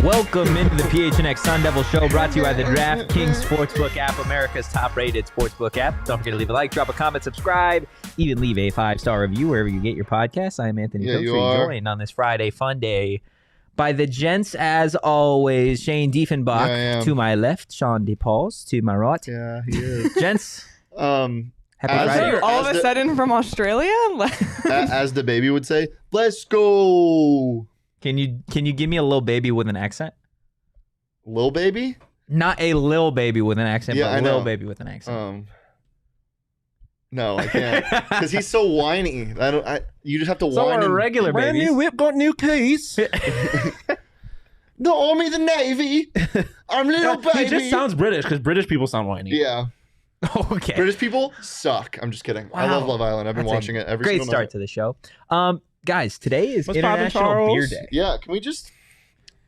Welcome into the PHNX Sun Devil Show, brought to you by the DraftKings Sportsbook app, America's top-rated sportsbook app. Don't forget to leave a like, drop a comment, subscribe, even leave a 5-star review wherever you get your podcasts. I'm Anthony Cooks, joined on this Friday fun day by the gents, as always. Shane Diefenbach to my left, Shawn DePauls to my right. Yeah, he is. Gents, happy Friday. All of a sudden from Australia? As the baby would say, let's go. Can you give me a little baby with an accent? Lil baby? Not a lil baby with an accent, Yeah, but I a lil know. baby with an accent. No, I can't. Because he's so whiny. You just have to So whine. are regular Brand babies. new whip, got new keys. The army, the navy. I'm little baby. He just sounds British because British people sound whiny. Yeah. Okay. British people suck. I'm just kidding. I Wow. love Love Island. I've been That's a watching it every Great single start night. to the show. Guys, today is What's poppin', International Beer Charles? Day. Yeah, can we just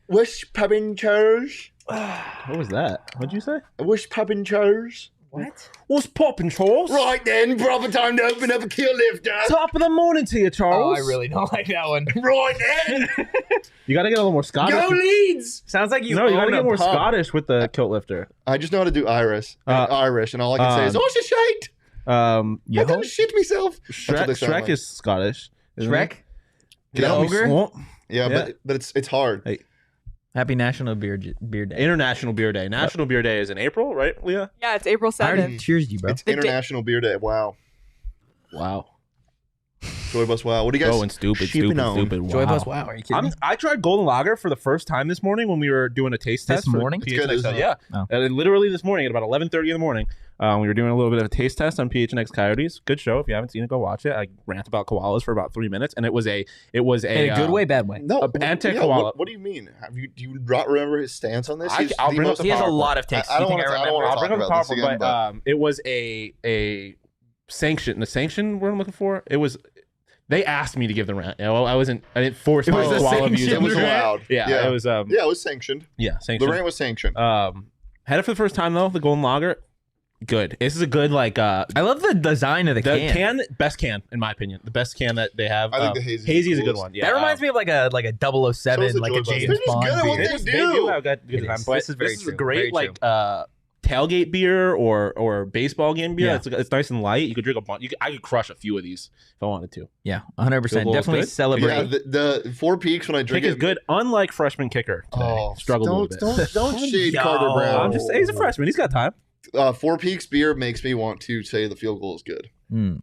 wish poppin' chairs? What was that? What'd you say? Wish poppin' chairs. What? What's poppin', Charles? Right then, proper time to open up a kill lifter. Top of the morning to you, Oh, Charles. I really don't like that one. Right then. You gotta get a little more Scottish. Go Leeds. Sounds like you No, you own gotta a get more pub. Scottish with the kilt lifter. I just know how to do Irish, and all I can say is, "Oh, she's shite." I Yo, done shit myself. That's what they Shrek sound like. is Scottish. isn't he? Shrek. Get Yeah, out, you ogre? swamp. Yeah, Yeah. but it's hard. Hey. Happy National Beer Day. International Beer Day. National Beer Day is in April, right, Leah? Yeah, it's April I already 7th. cheers you, bro. It's International Beer Day. Wow. Wow. Joy Bus. Wow. What do you guys? Going stupid, shipping stupid, on? stupid. Wow. Joy Bus. Wow, are you kidding me? I tried Golden Lager for the first time this morning when we were doing a taste This test. for morning? It's good, PHNX. isn't it? Yeah. Oh. Literally this morning at about 11:30 in the morning, we were doing a little bit of a taste test on PHNX Coyotes. Good show. If you haven't seen it, go watch it. I rant about koalas for about 3 minutes, and it was a In a good way, bad way. No. anti-koala. What do you mean? Do you not remember his stance on this? I'll the bring up most- the He has a PowerPoint. lot of takes. I Do you don't think wanna- I remember? don't wanna I'll bring up the talk about this PowerPoint, again, but it was a sanction. The sanction word I'm looking for. It was. They asked me to give the rant. I didn't force my was a koala views. sanction It was rant? allowed. Yeah, it was. Yeah, it was sanctioned. Yeah, sanction. The rant was sanctioned. Had it for the first time though. The Golden Lager, good. This is a good like. I love the design of the can. Best can in my opinion. The best can that they have. I think the hazy is a good coolest. one. Yeah, That reminds me of like a 007, So is the like Joy a Bus. James They're just Bond good at what beer. they They do. do have good It design, is. but This is very a true. great Very like tailgate beer or baseball game beer. Yeah. It's nice and light. You could drink a bunch. I could crush a few of these if I wanted to. Yeah, 100%. Field goal is Definitely good. celebrate. Yeah, the Four Peaks when I drink Kick is it. good, unlike freshman kicker today. Oh, Struggled a little bit. Don't shade Yo. Carter Brown. I'm just saying he's a freshman. He's got time. Four Peaks beer makes me want to say the field goal is good.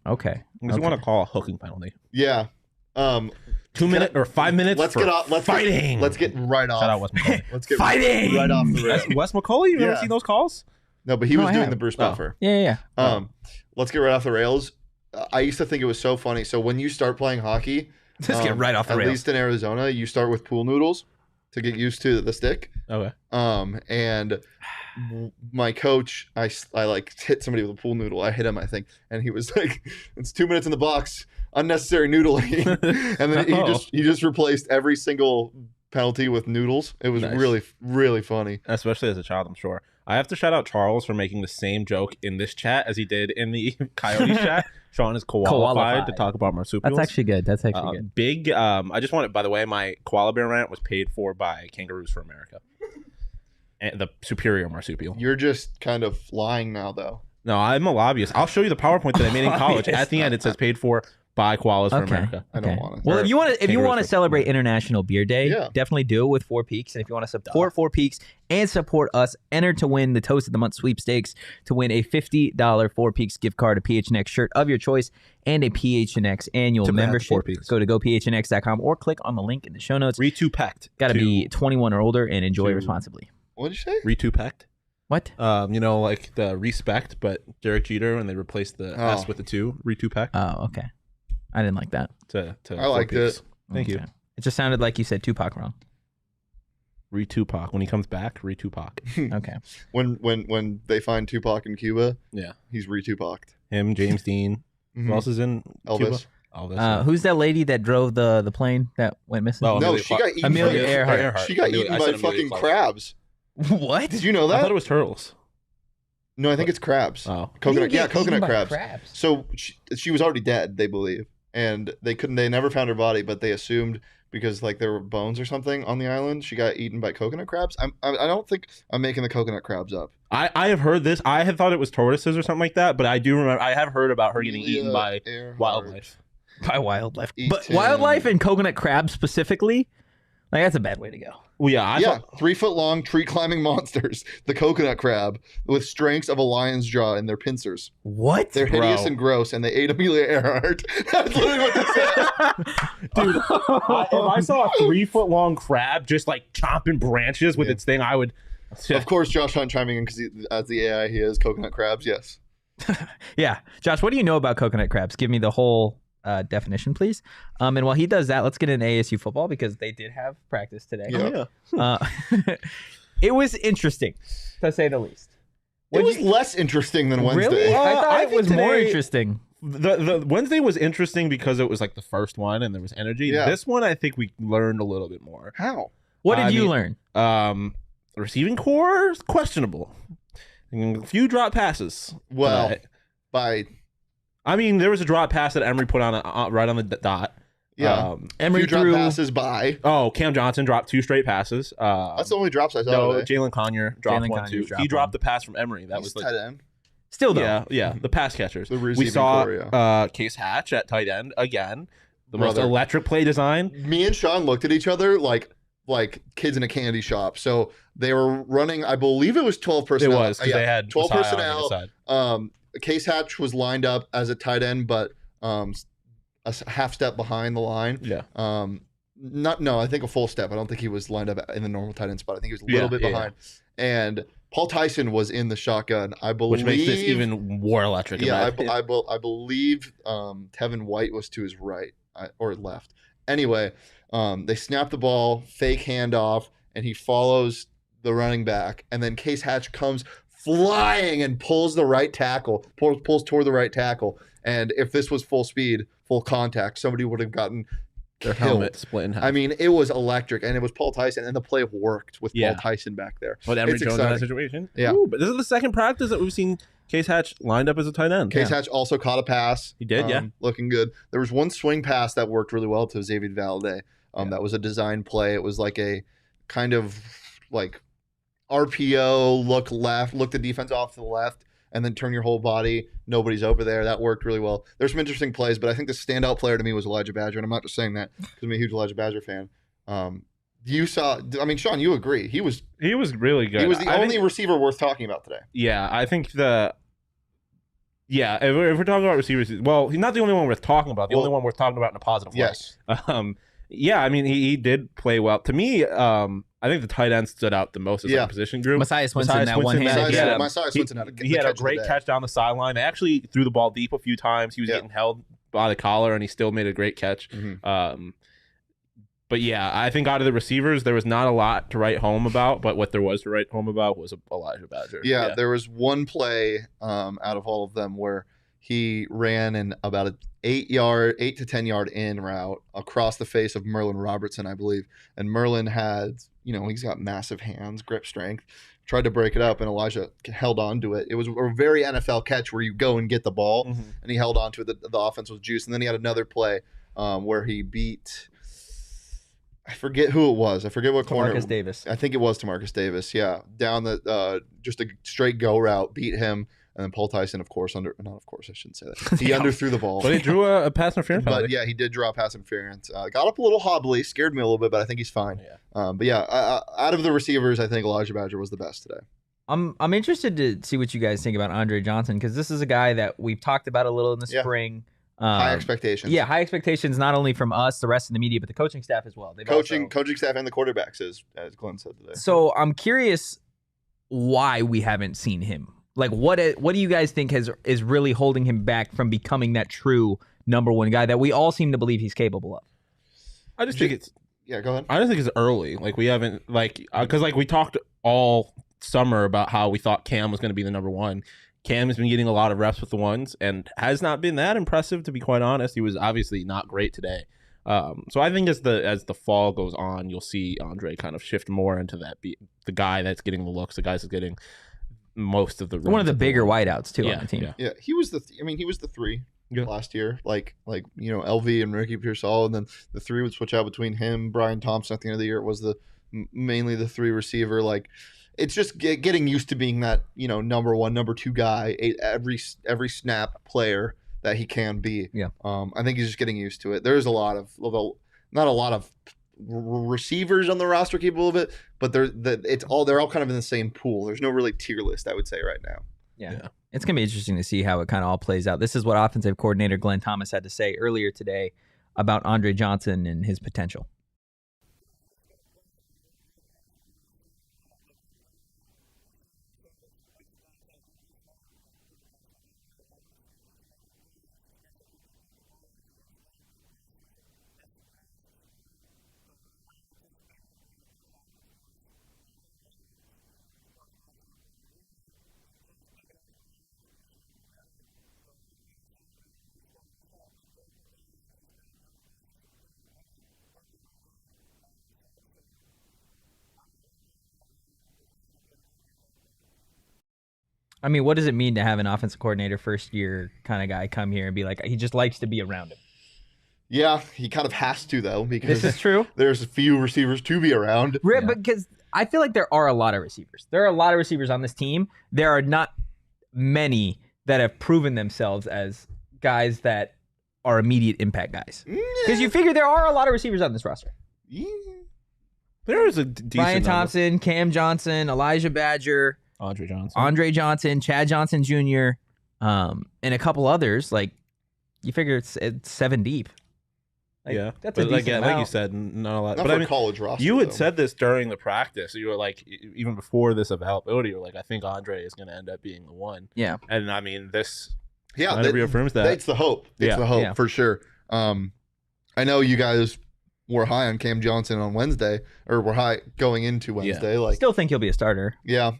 Okay. Because you want to call a hooking penalty. Yeah. 2 minutes or 5 minutes. Let's for get off. fighting. Let's get right off. Shout out Wes McCauley. Let's get Fighting! right off the rail. Wes McCauley. You've never Yeah. seen those calls? No, but he No, was I doing haven't. the Bruce Oh. Buffer. Yeah. Let's get right off the rails. I used to think it was so funny. So when you start playing hockey, Let's get right off the at rails. least in Arizona, you start with pool noodles to get used to the stick. Okay. And my coach, I like hit somebody with a pool noodle. I hit him, I think, and he was like, "It's 2 minutes in the box, unnecessary noodling." And then he just replaced every single penalty with noodles. It was Nice. really, really funny. Especially as a child, I'm sure. I have to shout out Charles for making the same joke in this chat as he did in the Coyotes chat. Shawn is qualified to talk about marsupials. That's actually good. That's actually good. Big. I just wanted, by the way, my koala bear rant was paid for by Kangaroos for America. And the superior marsupial. You're just kind of lying now, though. No, I'm a lobbyist. I'll show you the PowerPoint that I made in college. At the end, it says paid for by koalas for America. I don't want to. Well, if you want to Kangaroos celebrate International Beer Day, Yeah. definitely do it with Four Peaks. And if you want to support Four Peaks and support us, enter to win the Toast of the Month sweepstakes to win a $50 Four Peaks gift card, a PHNX shirt of your choice, and a PHNX annual To membership. Four Peaks. Go to gophnx.com or click on the link in the show notes. Re-2-packed. Got to be 21 or older and enjoy to- responsibly. What'd you say? Re-2-packed. What? Like the respect, but Derek Jeter when they replaced the S with the 2, Re-2-packed. Oh, okay. I didn't like that. To I liked Four Peaks. it. Thank you. Okay. It just sounded like you said Tupac wrong. Re-Tupac. When he comes back, Re-Tupac. Okay. When they find Tupac in Cuba, Yeah. he's re-Tupac'd. Him, James Dean. Mhm. Who else is in Cuba? Elvis. Elvis. Who's that lady that drove the plane that went missing? Oh, No, Amelia she got eaten. Amelia by, Earhart. She got Amelia- eaten I by said Amelia fucking Clark. crabs. What? Did you know I that? thought it was turtles. No, I think it's crabs. Oh. Coconut. Yeah, coconut crabs. So she was already dead, they believe, and they never found her body, but they assumed because like there were bones or something on the island. She got eaten by coconut crabs. I don't think I'm making the coconut crabs up. I have heard this. I had thought it was tortoises or something like that, but I do remember I have heard about her getting eaten by wildlife. By wildlife. Eat But him. wildlife and coconut crabs specifically, like that's a bad way to go. Well, yeah, I thought 3 foot long tree climbing monsters. The coconut crab with strengths of a lion's jaw in their pincers. What? They're hideous Bro. and gross, and they ate Amelia Earhart. That's literally what they said. dude, if I saw a 3 foot long crab just like chomping branches with its thing, I would. Of course, Josh Hunt chiming in because as the AI he is, coconut crabs, yes. Yeah. Josh, what do you know about coconut crabs? Give me the whole definition, please. And while he does that, let's get into ASU football because they did have practice today. Yeah. It was interesting, to say the least. It was less interesting than Wednesday. Really? I thought I it think was more today- interesting. The Wednesday was interesting because it was like the first one and there was energy. Yeah. This one, I think we learned a little bit more. How? What did I you mean- learn? Receiving core is questionable. A few drop passes. Well, tonight. by I mean, there was a drop pass that Emery put on right on the dot. yeah, Emery few drop threw passes by. Cam Johnson dropped 2 straight passes. That's the only drops I saw No, today. Jalen Conyer dropped Jalen one Conyer too. dropped He dropped one. the pass from Emery. That He's was tight like, end. still though. yeah, the pass catchers. The We receiving saw core, yeah. Case Hatch at tight end again. The most Brother. electric play design. Me and Shawn looked at each other like kids in a candy shop. So they were running, I believe it was 12 It personnel. was because they had 12 Soelle on personnel. the other side. Case Hatch was lined up as a tight end, but a half step behind the line. Yeah. I think a full step. I don't think he was lined up in the normal tight end spot. I think he was a little bit behind. And Paul Tyson was in the shotgun, I believe. Which makes this even more electric. Yeah, in my I opinion. believe Tevin White was to his right or left. Anyway, they snap the ball, fake handoff, and he follows the running back. And then Case Hatch comes flying and pulls the right tackle, pulls toward the right tackle. And if this was full speed, full contact, somebody would have gotten Their killed. helmet split in half. I mean, it was electric, and it was Paul Tyson, and the play worked with Yeah. Paul Tyson back there. But Emery It's Jones in that exciting. situation. Yeah. Ooh, but this is the second practice that we've seen Case Hatch lined up as a tight end. Case Hatch also caught a pass. He did, yeah. Looking good. There was one swing pass that worked really well to Xavier Valade. That was a design play. It was like a kind of like RPO, look left, look the defense off to the left, and then turn your whole body. Nobody's over there. That worked really well. There's some interesting plays, but I think the standout player to me was Elijah Badger, and I'm not just saying that because I'm a huge Elijah Badger fan. You saw, I mean, Shawn, you agree. He was really good. He was the I only think- receiver worth talking about today. Yeah, I think if we're talking about receivers, well, he's not the only one worth talking about. The only one worth talking about in a positive way. Yes. Yeah, I mean, he did play well. To me, I think the tight end stood out the most as Yeah. a position group. Messiah Swinson, that one hand. Messiah- Yeah. Messiah Swinson had He had a great catch down the sideline. They actually threw the ball deep a few times. He was Yeah. getting held by the collar, and he still made a great catch. Mhm. But yeah, I think out of the receivers, there was not a lot to write home about. But what there was to write home about was Elijah Badger. Yeah, there was one play out of all of them where he ran in about an 8 to 10 yard in route across the face of Merlin Robertson, I believe. And Merlin had, he's got massive hands, grip strength. Tried to break it up, and Elijah held on to it. It was a very NFL catch where you go and get the ball, and he held on to it. The offense was juiced. And then he had another play where he beat, I forget who it was. I forget what corner. Marcus Davis. I think it was to Marcus Davis. Yeah, down the just a straight go route, beat him, and then Paul Tyson, of course, I shouldn't say that. He underthrew the ball. But he drew a pass interference penalty. But yeah, he did draw pass interference. Got up a little hobbly, scared me a little bit, but I think he's fine. But yeah, out of the receivers, I think Elijah Badger was the best today. I'm interested to see what you guys think about Andre Johnson because this is a guy that we've talked about a little in the spring. High expectations. Yeah, high expectations not only from us, the rest of the media, but the coaching staff as well. Coaching staff and the quarterbacks, as Glenn said today. So I'm curious why we haven't seen him. Like, what do you guys think is really holding him back from becoming that true number one guy that we all seem to believe he's capable of? I just think it's. Yeah, go ahead. I just think it's early. Like we haven't because we talked all summer about how we thought Cam was going to be the number one. Cam has been getting a lot of reps with the ones and has not been that impressive, to be quite honest. He was obviously not great today. So I think as the fall goes on, you'll see Andre kind of shift more into that the guy that's getting the looks, the guys that's getting most of the One of the bigger wideouts too Yeah, on the team. yeah. Yeah, he was the 3. last year, like LV and Ricky Pearsall, and then the three would switch out between him, Brian Thompson. At the end of the year, it was mainly the three receiver. Like, it's just getting used to being that number one, number two guy, every snap player that he can be. Yeah. I think he's just getting used to it. There's not a lot of receivers on the roster capable of it, but they're all kind of in the same pool. There's no really tier list, I would say, right now. Yeah. It's going to be interesting to see how it kind of all plays out. This is what offensive coordinator Glenn Thomas had to say earlier today about Andre Johnson and his potential. I mean, what does it mean to have an offensive coordinator first year kind of guy come here and be like, he just likes to be around him? Yeah, he kind of has to, though, because this is true. There's a few receivers to be around. But because I feel like there are a lot of receivers. There are a lot of receivers on this team. There are not many that have proven themselves as guys that are immediate impact guys. Because you figure there are a lot of receivers on this roster. Yeah. There is a decent Brian number. Thompson, Cam Johnson, Elijah Badger, Andre Johnson, Chad Johnson Jr., and a couple others. Like, you figure it's 7 deep. Like, yeah, that's a but decent amount. like you said, not a lot. Not but for I mean, college roster. you had though. said this during the practice. You were like, even before this availability, you were like, I think Andre is going to end up being the one. Yeah, and I mean, this kind of reaffirms that. It's the hope. It's the hope for sure. I know you guys were high on Cam Johnson on Wednesday, or were high going into Wednesday. Like, still think he'll be a starter. yeah.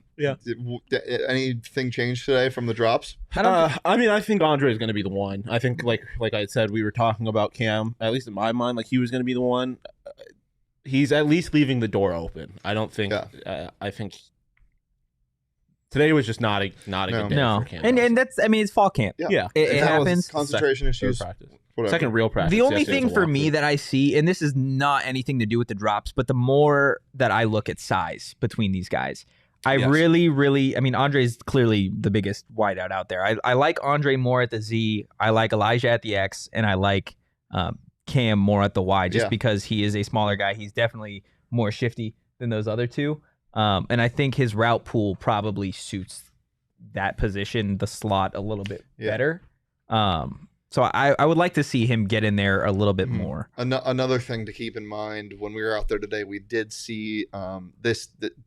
Anything changed today from the drops? I mean, I think Andre is going to be the one. I think, like I said, we were talking about Cam. At least in my mind, like he was going to be the one. He's at least leaving the door open. I don't think. I think today was just not a good day for Cam. And that's, I mean, it's fall camp. Yeah. That It was happens. Concentration issues. Practice. Whatever. Second real practice. The only Yesterday thing was a for me walkthrough. that I see, and this is not anything to do with the drops, but the more that I look at size between these guys, I really, I mean, Andre's clearly the biggest wideout out there. I like Andre more at the Z. I like Elijah at the X, and I like Cam more at the Y, just because he is a smaller guy. He's definitely more shifty than those other two. And I think his route pool probably suits that position, the slot, a little bit better. So I would like to see him get in there a little bit more. Another thing to keep in mind when we were out there today, we did see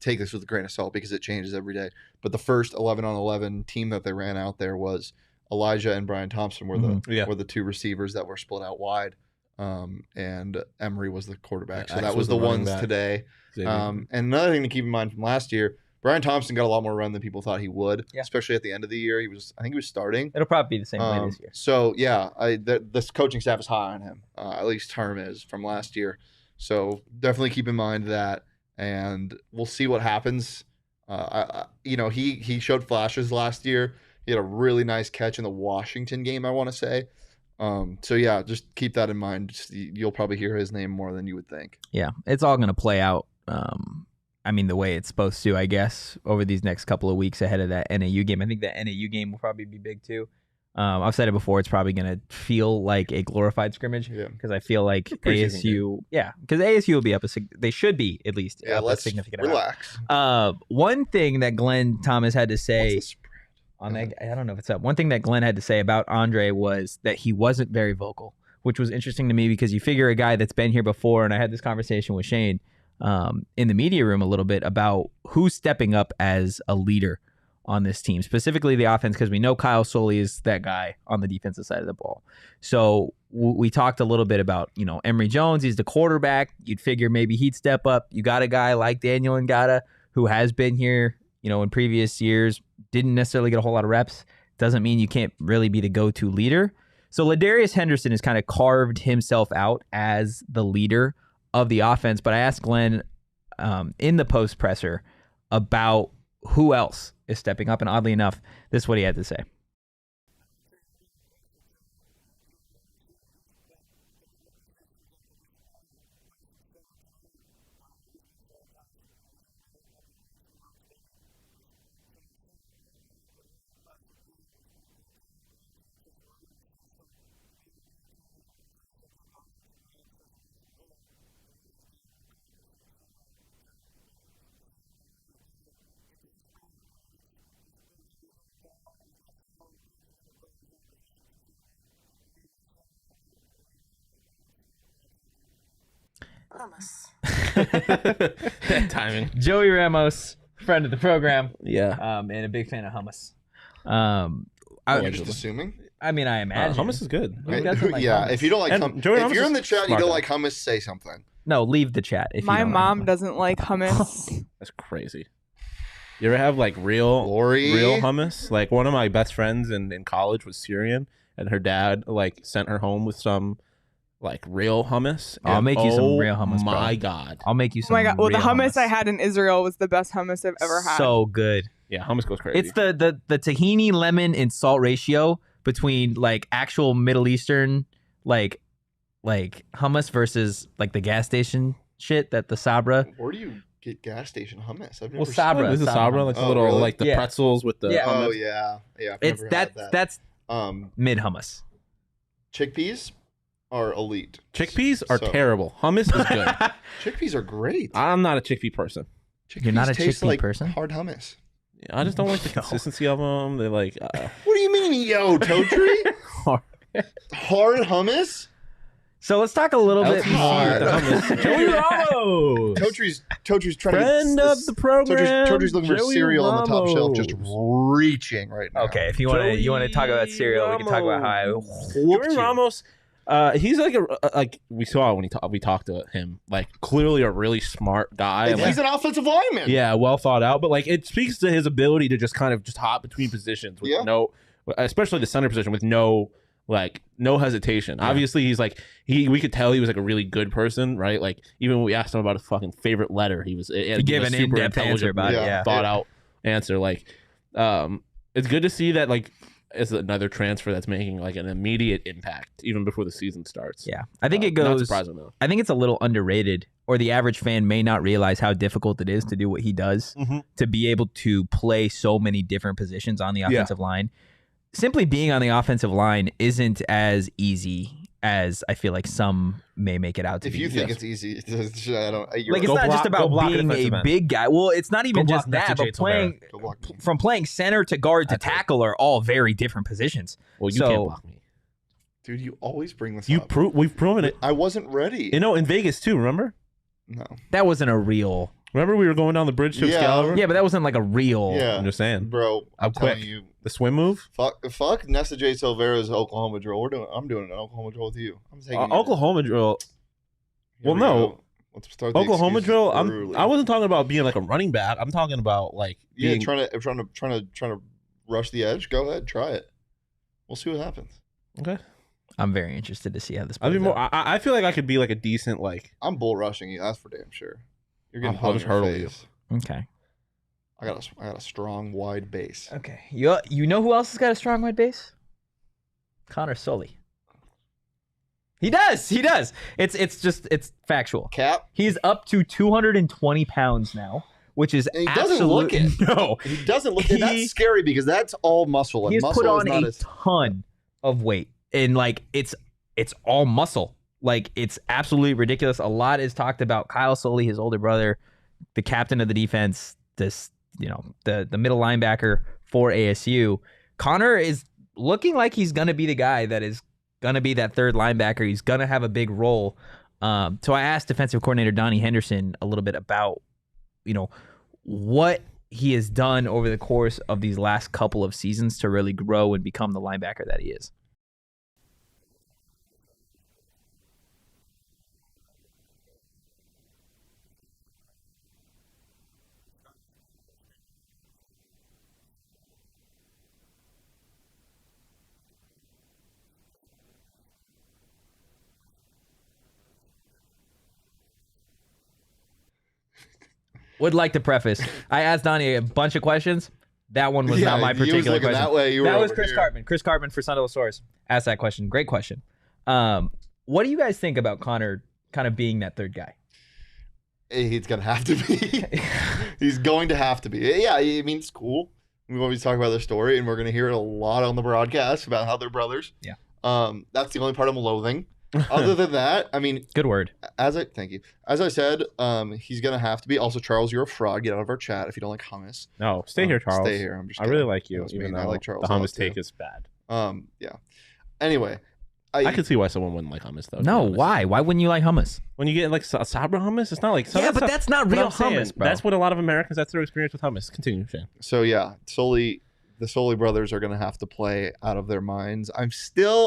take this with a grain of salt because it changes every day. But the first 11-on-11 team that they ran out there was Elijah and Brian Thompson were the two receivers that were split out wide, and Emery was the quarterback. So that was the ones today. And another thing to keep in mind from last year, Brian Thompson got a lot more run than people thought he would, especially at the end of the year. I think he was starting. It'll probably be the same way this year. So, this coaching staff is high on him. At least Term is from last year. So, definitely keep in mind that, and we'll see what happens. He showed flashes last year. He had a really nice catch in the Washington game, I want to say. Just keep that in mind. You'll probably hear his name more than you would think. Yeah, it's all going to play out. I mean, the way it's supposed to, I guess, over these next couple of weeks ahead of that NAU game. I think that NAU game will probably be big, too. I've said it before, it's probably going to feel like a glorified scrimmage because I feel like ASU, because ASU will be up, they should be at least up a significant relax. amount. One thing that Glenn Thomas had to say on that, I don't know if it's up. One thing that Glenn had to say about Andre was that he wasn't very vocal, which was interesting to me because you figure a guy that's been here before, and I had this conversation with Shane in the media room a little bit about who's stepping up as a leader on this team, specifically the offense, because we know Kyle Soelle is that guy on the defensive side of the ball. So we talked a little bit about, Emery Jones, he's the quarterback. You'd figure maybe he'd step up. You got a guy like Daniel Ngata who has been here, in previous years, didn't necessarily get a whole lot of reps. Doesn't mean you can't really be the go-to leader. So Ladarius Henderson has kind of carved himself out as the leader of the offense, but I asked Glenn in the post presser about who else is stepping up, and oddly enough, this is what he had to say. That timing. Joey Ramos, friend of the program, Yeah. and a big fan of hummus. You're just assuming. I mean, I imagine Hummus is good. Who doesn't like Yeah, hummus? if you don't like And hummus, Joey if Ramos you're is in the chat and you smart don't guy. like hummus, say something. No, leave the chat. If My you don't mom like doesn't like hummus. That's crazy. You ever have like real Lori? hummus? Like one of my best friends in college was Syrian, and her dad like sent her home with some like real hummus. I'll and make you some real hummus, bro. My God. I'll make you Oh some. my god! Well, the real hummus I had in Israel was the best hummus I've ever had. So good. Yeah, hummus goes crazy. It's the tahini, lemon, and salt ratio between like actual Middle Eastern like hummus versus like the gas station shit that the Sabra. Where do you get gas station hummus? I've never Well, seen- Sabra. This is Sabra, like the Oh, little really? like the Yeah. pretzels with the Yeah. Oh hummus. yeah. I've It's never had that. that's Um, mid hummus. chickpeas are elite. Chickpeas are So- terrible. Hummus is good. Chickpeas are great. I'm not a chickpea person. Chickpeas You're not a taste chickpea like person? hard hummus. I just don't like the No. consistency of them. They're like What do you mean, yo, Totri? Hard hummus? So let's talk a little bit LTC more. with the hummus. Joey Ramos. Totri's trying Friend to of the program. Totri's looking for Joey cereal on the top shelf, just Ramos. reaching right now. Okay, if you want to talk about cereal, we can talk about how I whooped Joey you. Ramos, he's like like we saw when we talked to him, like clearly a really smart guy. And and, he's like, an offensive lineman. yeah, well thought out, but like it speaks to his ability to just kind of just hop between positions with Yeah. no, especially the center position with no hesitation. Obviously, he's like we could tell he was like a really good person, right? Like even when we asked him about his fucking favorite letter, he gave an in-depth answer about it, yeah. thought out answer. Like, it's good to see that like is another transfer that's making like an immediate impact even before the season starts. Yeah, I think it Not goes. surprising though. I think it's a little underrated, or the average fan may not realize how difficult it is to do what he does, to be able to play so many different positions on the offensive line. Simply being on the offensive line isn't as easy as I feel like some may make it out to If be. you think it's easy, I don't. You're Like it's Go not just block- go about block being defensive a end. big guy. Well, it's not even Go just block that, next to but Jade Silvera. playing Go block me. from playing center to guard to tackle are all very different positions. Well, you So- can't block me. Dude, you always bring this You up. we've proven it. I wasn't ready. You know, in Vegas too. Remember? No. That wasn't a real. Remember we were going down the bridge to Yeah. Excalibur? Yeah, but that wasn't like a real. Yeah. I'm just saying. Bro, I'm telling quick. you. The swim move. Fuck Nesta J. Silvera's Oklahoma drill. I'm doing an Oklahoma drill with you. I'm taking you. Oklahoma drill. Here well, we no. go. Let's start the Oklahoma excuses drill. early. I wasn't talking about being like a running back. I'm talking about like Yeah, being, trying to rush the edge. Go ahead, try it. We'll see what happens. okay. I'm very interested to see how this. I plays mean, more. out. I feel like I could be like a decent like. I'm bull rushing you. That's for damn sure. You're getting I'll put on just your hurdle you. face. Okay. I got a strong wide base. Okay. You know who else has got a strong wide base? Connor Sully. He does. It's factual. Cap. He's up to 220 pounds now, which is And he doesn't look it. No. He doesn't look. And that's scary because that's all muscle. And He has muscle put is on not a as. ton of weight, and like it's all muscle. Like it's absolutely ridiculous. A lot is talked about Kyle Sully, his older brother, the captain of the defense, the middle linebacker for ASU. Connor is looking like he's gonna be the guy that is gonna be that third linebacker. He's gonna have a big role. So I asked defensive coordinator Donnie Henderson a little bit about, what he has done over the course of these last couple of seasons to really grow and become the linebacker that he is. Would like to preface, I asked Donnie a bunch of questions. That one was not my he was particular looking question. that way. You were That was over Chris here. Cartman. Chris Cartman for Sunday Source asked that question. Great question. What do you guys think about Connor kind of being that third guy? He's gonna have to be. He's going to have to be. Yeah, I mean it's cool. We always talk about their story, and we're gonna hear it a lot on the broadcast about how they're brothers. Yeah. That's the only part I'm loathing. Other than that, I mean, Good word. thank you. As I said, he's gonna have to be. Also, Charles, you're a fraud. Get out of our chat if you don't like hummus. No, stay here, Charles. Stay here. I'm just. I really kidding. like you, That was even mean. though I like Charles the a lot, hummus take too. is bad. Yeah. Anyway, I could see why someone wouldn't like hummus though. No, why? Why wouldn't you like hummus? When you get like Sabra hummus, it's not like but that's not real hummus, bro. That's what a lot of Americans. That's their experience with hummus. Continue, Shane. So yeah, the Soelle brothers are gonna have to play out of their minds. I've seen a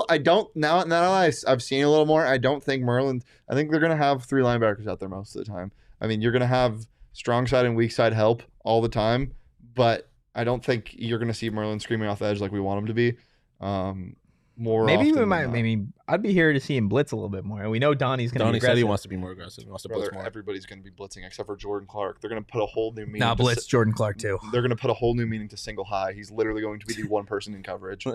little more. I don't think Merlin. I think they're gonna have 3 linebackers out there most of the time. I mean, you're gonna have strong side and weak side help all the time, but I don't think you're gonna see Merlin screaming off the edge like we want him to be. Maybe I'd be here to see him blitz a little bit more. And we know Donnie's going to be aggressive. Said he wants to be more aggressive. He wants to blitz more. Everybody's going to be blitzing except for Jordan Clark. They're going to put a whole new meaning. Now blitz Jordan Clark too. They're going to put a whole new meaning to single high. He's literally going to be the one person in coverage.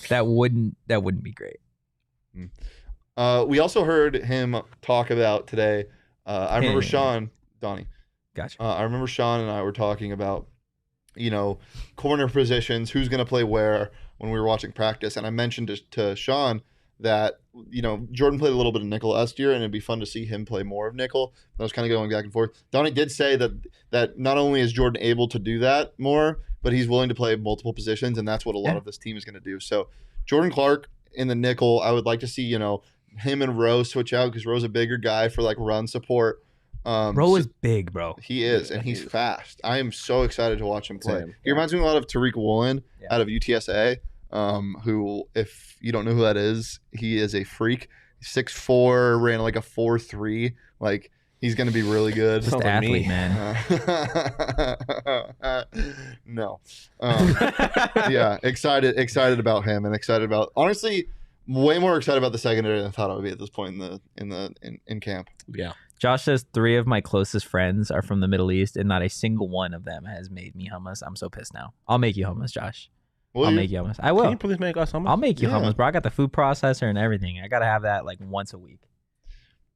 That wouldn't be great. We also heard him talk about today. I remember Shawn, Donnie. Gotcha. I remember Shawn and I were talking about, corner positions, who's going to play where when we were watching practice. And I mentioned to Shawn that, Jordan played a little bit of nickel last year, and it'd be fun to see him play more of nickel. I was kind of going back and forth. Donnie did say that not only is Jordan able to do that more, but he's willing to play multiple positions, and that's what a lot of this team is going to do. So Jordan Clark in the nickel, I would like to see, him and Rowe switch out because Rowe's a bigger guy for like run support. Rowe is big, bro. He is, and he's fast. I am so excited to watch him play. Same. He reminds me a lot of Tariq Woolen out of UTSA, who, if you don't know who that is, he is a freak. 6'4", ran like a 4.3. Like, he's going to be really good. Just an athlete, man. No. Yeah, excited about him, and excited about, honestly, way more excited about the secondary than I thought I would be at this point in camp. Yeah. Josh says 3 of my closest friends are from the Middle East, and not a single one of them has made me hummus. I'm so pissed now. I'll make you hummus, Josh. I'll make you hummus. I will. Can you please make us hummus? I'll make you hummus, bro. I got the food processor and everything. I got to have that like once a week.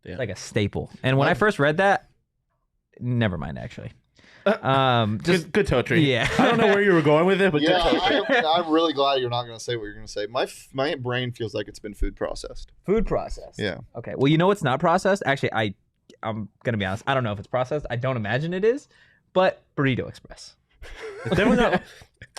Yeah. It's like a staple. And when I first read that, never mind, actually. Just good Totri. Yeah. I don't know where you were going with it, but yeah, I'm really glad you're not going to say what you're going to say. My brain feels like it's been food processed. Food processed. Yeah. Okay. Well, you know what's not processed? Actually, I'm going to be honest. I don't know if it's processed. I don't imagine it is, but Burrito Express. It's definitely not.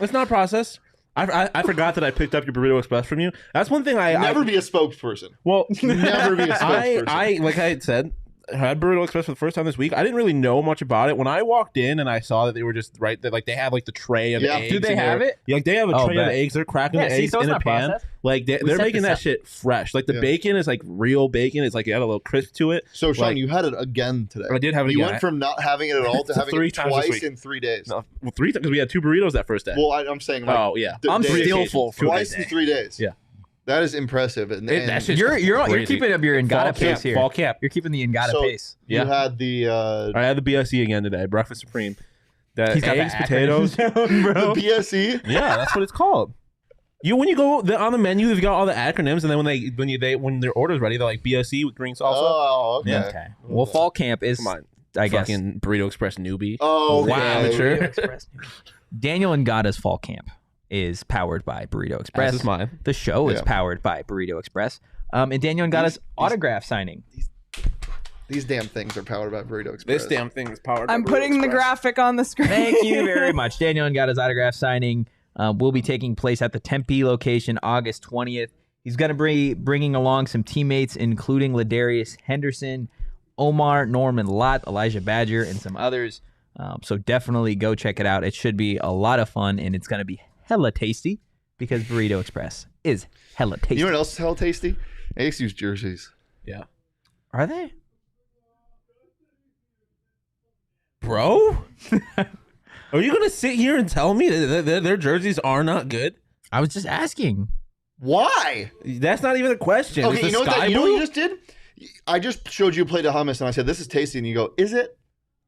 It's not processed. I forgot that I picked up your Burrito Express from you. That's one thing Never be a spokesperson. Well, never be a spokesperson. I like I had said, I had Burrito Express for the first time this week. I didn't really know much about it. When I walked in and I saw that they were just that like they had like the tray of eggs. Do they have it? Yeah, like they have a tray of eggs. They're cracking the eggs in a pan. Processed. Like they're making that shit fresh. Like the bacon is like real bacon. It's like it had a little crisp to it. So Shawn, you had it again today. I did have it again. You went from not having it at all to having it twice in 3 days. No, well, 3 times because we had 2 burritos that first day. Well, I'm saying like, I'm still full for twice in 3 days. Yeah. That is impressive. And you're keeping up your Ngata pace here. Fall cap. You're keeping the Ngata pace. You had the I had the BSE again today. Breakfast Supreme. He's got eggs, the potatoes. the BSE. Yeah, that's what it's called. When you go on the menu, they've got all the acronyms, and then when their order's ready, they're like BSE with green salsa. Oh, okay. Yeah. Okay. Well, fall camp is, I guess, fucking Burrito Express newbie. Oh, wow, amateur. Daniel Ngata's fall camp is powered by Burrito Express. This is mine. The show is powered by Burrito Express. And Daniel Ngata's autograph signing. These damn things are powered by Burrito Express. This damn thing is powered by I'm Burrito putting the Express. graphic on the screen. Thank you very much. Daniel Ngata's autograph signing will be taking place at the Tempe location August 20th. He's going to be bringing along some teammates, including Ladarius Henderson, Omar, Norman Lott, Elijah Badger, and some others. So definitely go check it out. It should be a lot of fun, and it's going to be hella tasty because Burrito Express is hella tasty. You know what else is hella tasty? ASU's jerseys. Yeah. Are they? Bro? Are you going to sit here and tell me that their jerseys are not good? I was just asking. Why? That's not even a question. Okay, you know what you just did? I just showed you a plate of hummus, and I said, this is tasty, and you go, is it?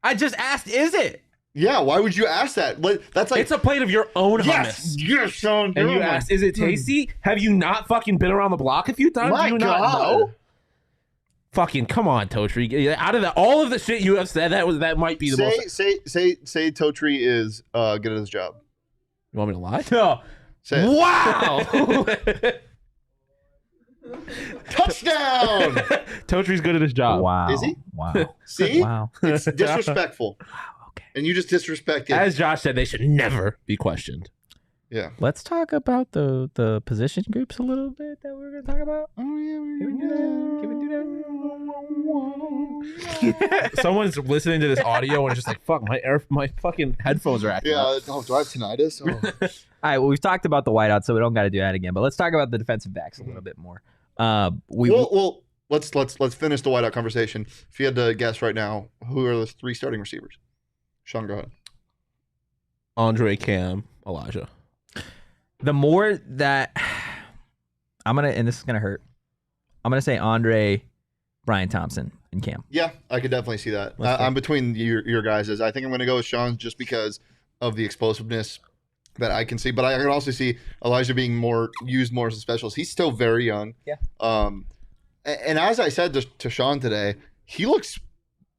I just asked, is it? Yeah, why would you ask that? That's like it's a plate of your own hummus. Yes, Shawn. And you asked, is it tasty? Have you not fucking been around the block a few times? My Do you God. not know? Fucking come on, Totri. Out of all of the shit you have said, that might be the most. Say Totri is good at his job. You want me to lie? No. Say it. Wow. Touchdown! Totri's good at his job. Wow. Is he? Wow. See? Wow. It's disrespectful. Okay. And you just disrespected. As Josh said, they should never be questioned. Yeah. Let's talk about the position groups a little bit that we're going to talk about. Oh yeah. Can we do that? Can we do that? Someone's listening to this audio and it's just like, fuck, my fucking headphones are acting up. Yeah. Oh, do I have tinnitus? Oh. All right, well, we've talked about the wideouts, so we don't got to do that again. But let's talk about the defensive backs a little bit more. Well, let's finish the wideout conversation. If you had to guess right now, who are the 3 starting receivers? Shawn, go ahead. Andre, Cam, Elijah. the more that and this is gonna hurt. I'm gonna say Andre, Brian Thompson, and Cam. Yeah, I could definitely see that. I'm between your guys'. I think I'm going to go with Shawn just because of the explosiveness that I can see. But I can also see Elijah being used more as a specialist. He's still very young. Yeah. And as I said to Shawn today, he looks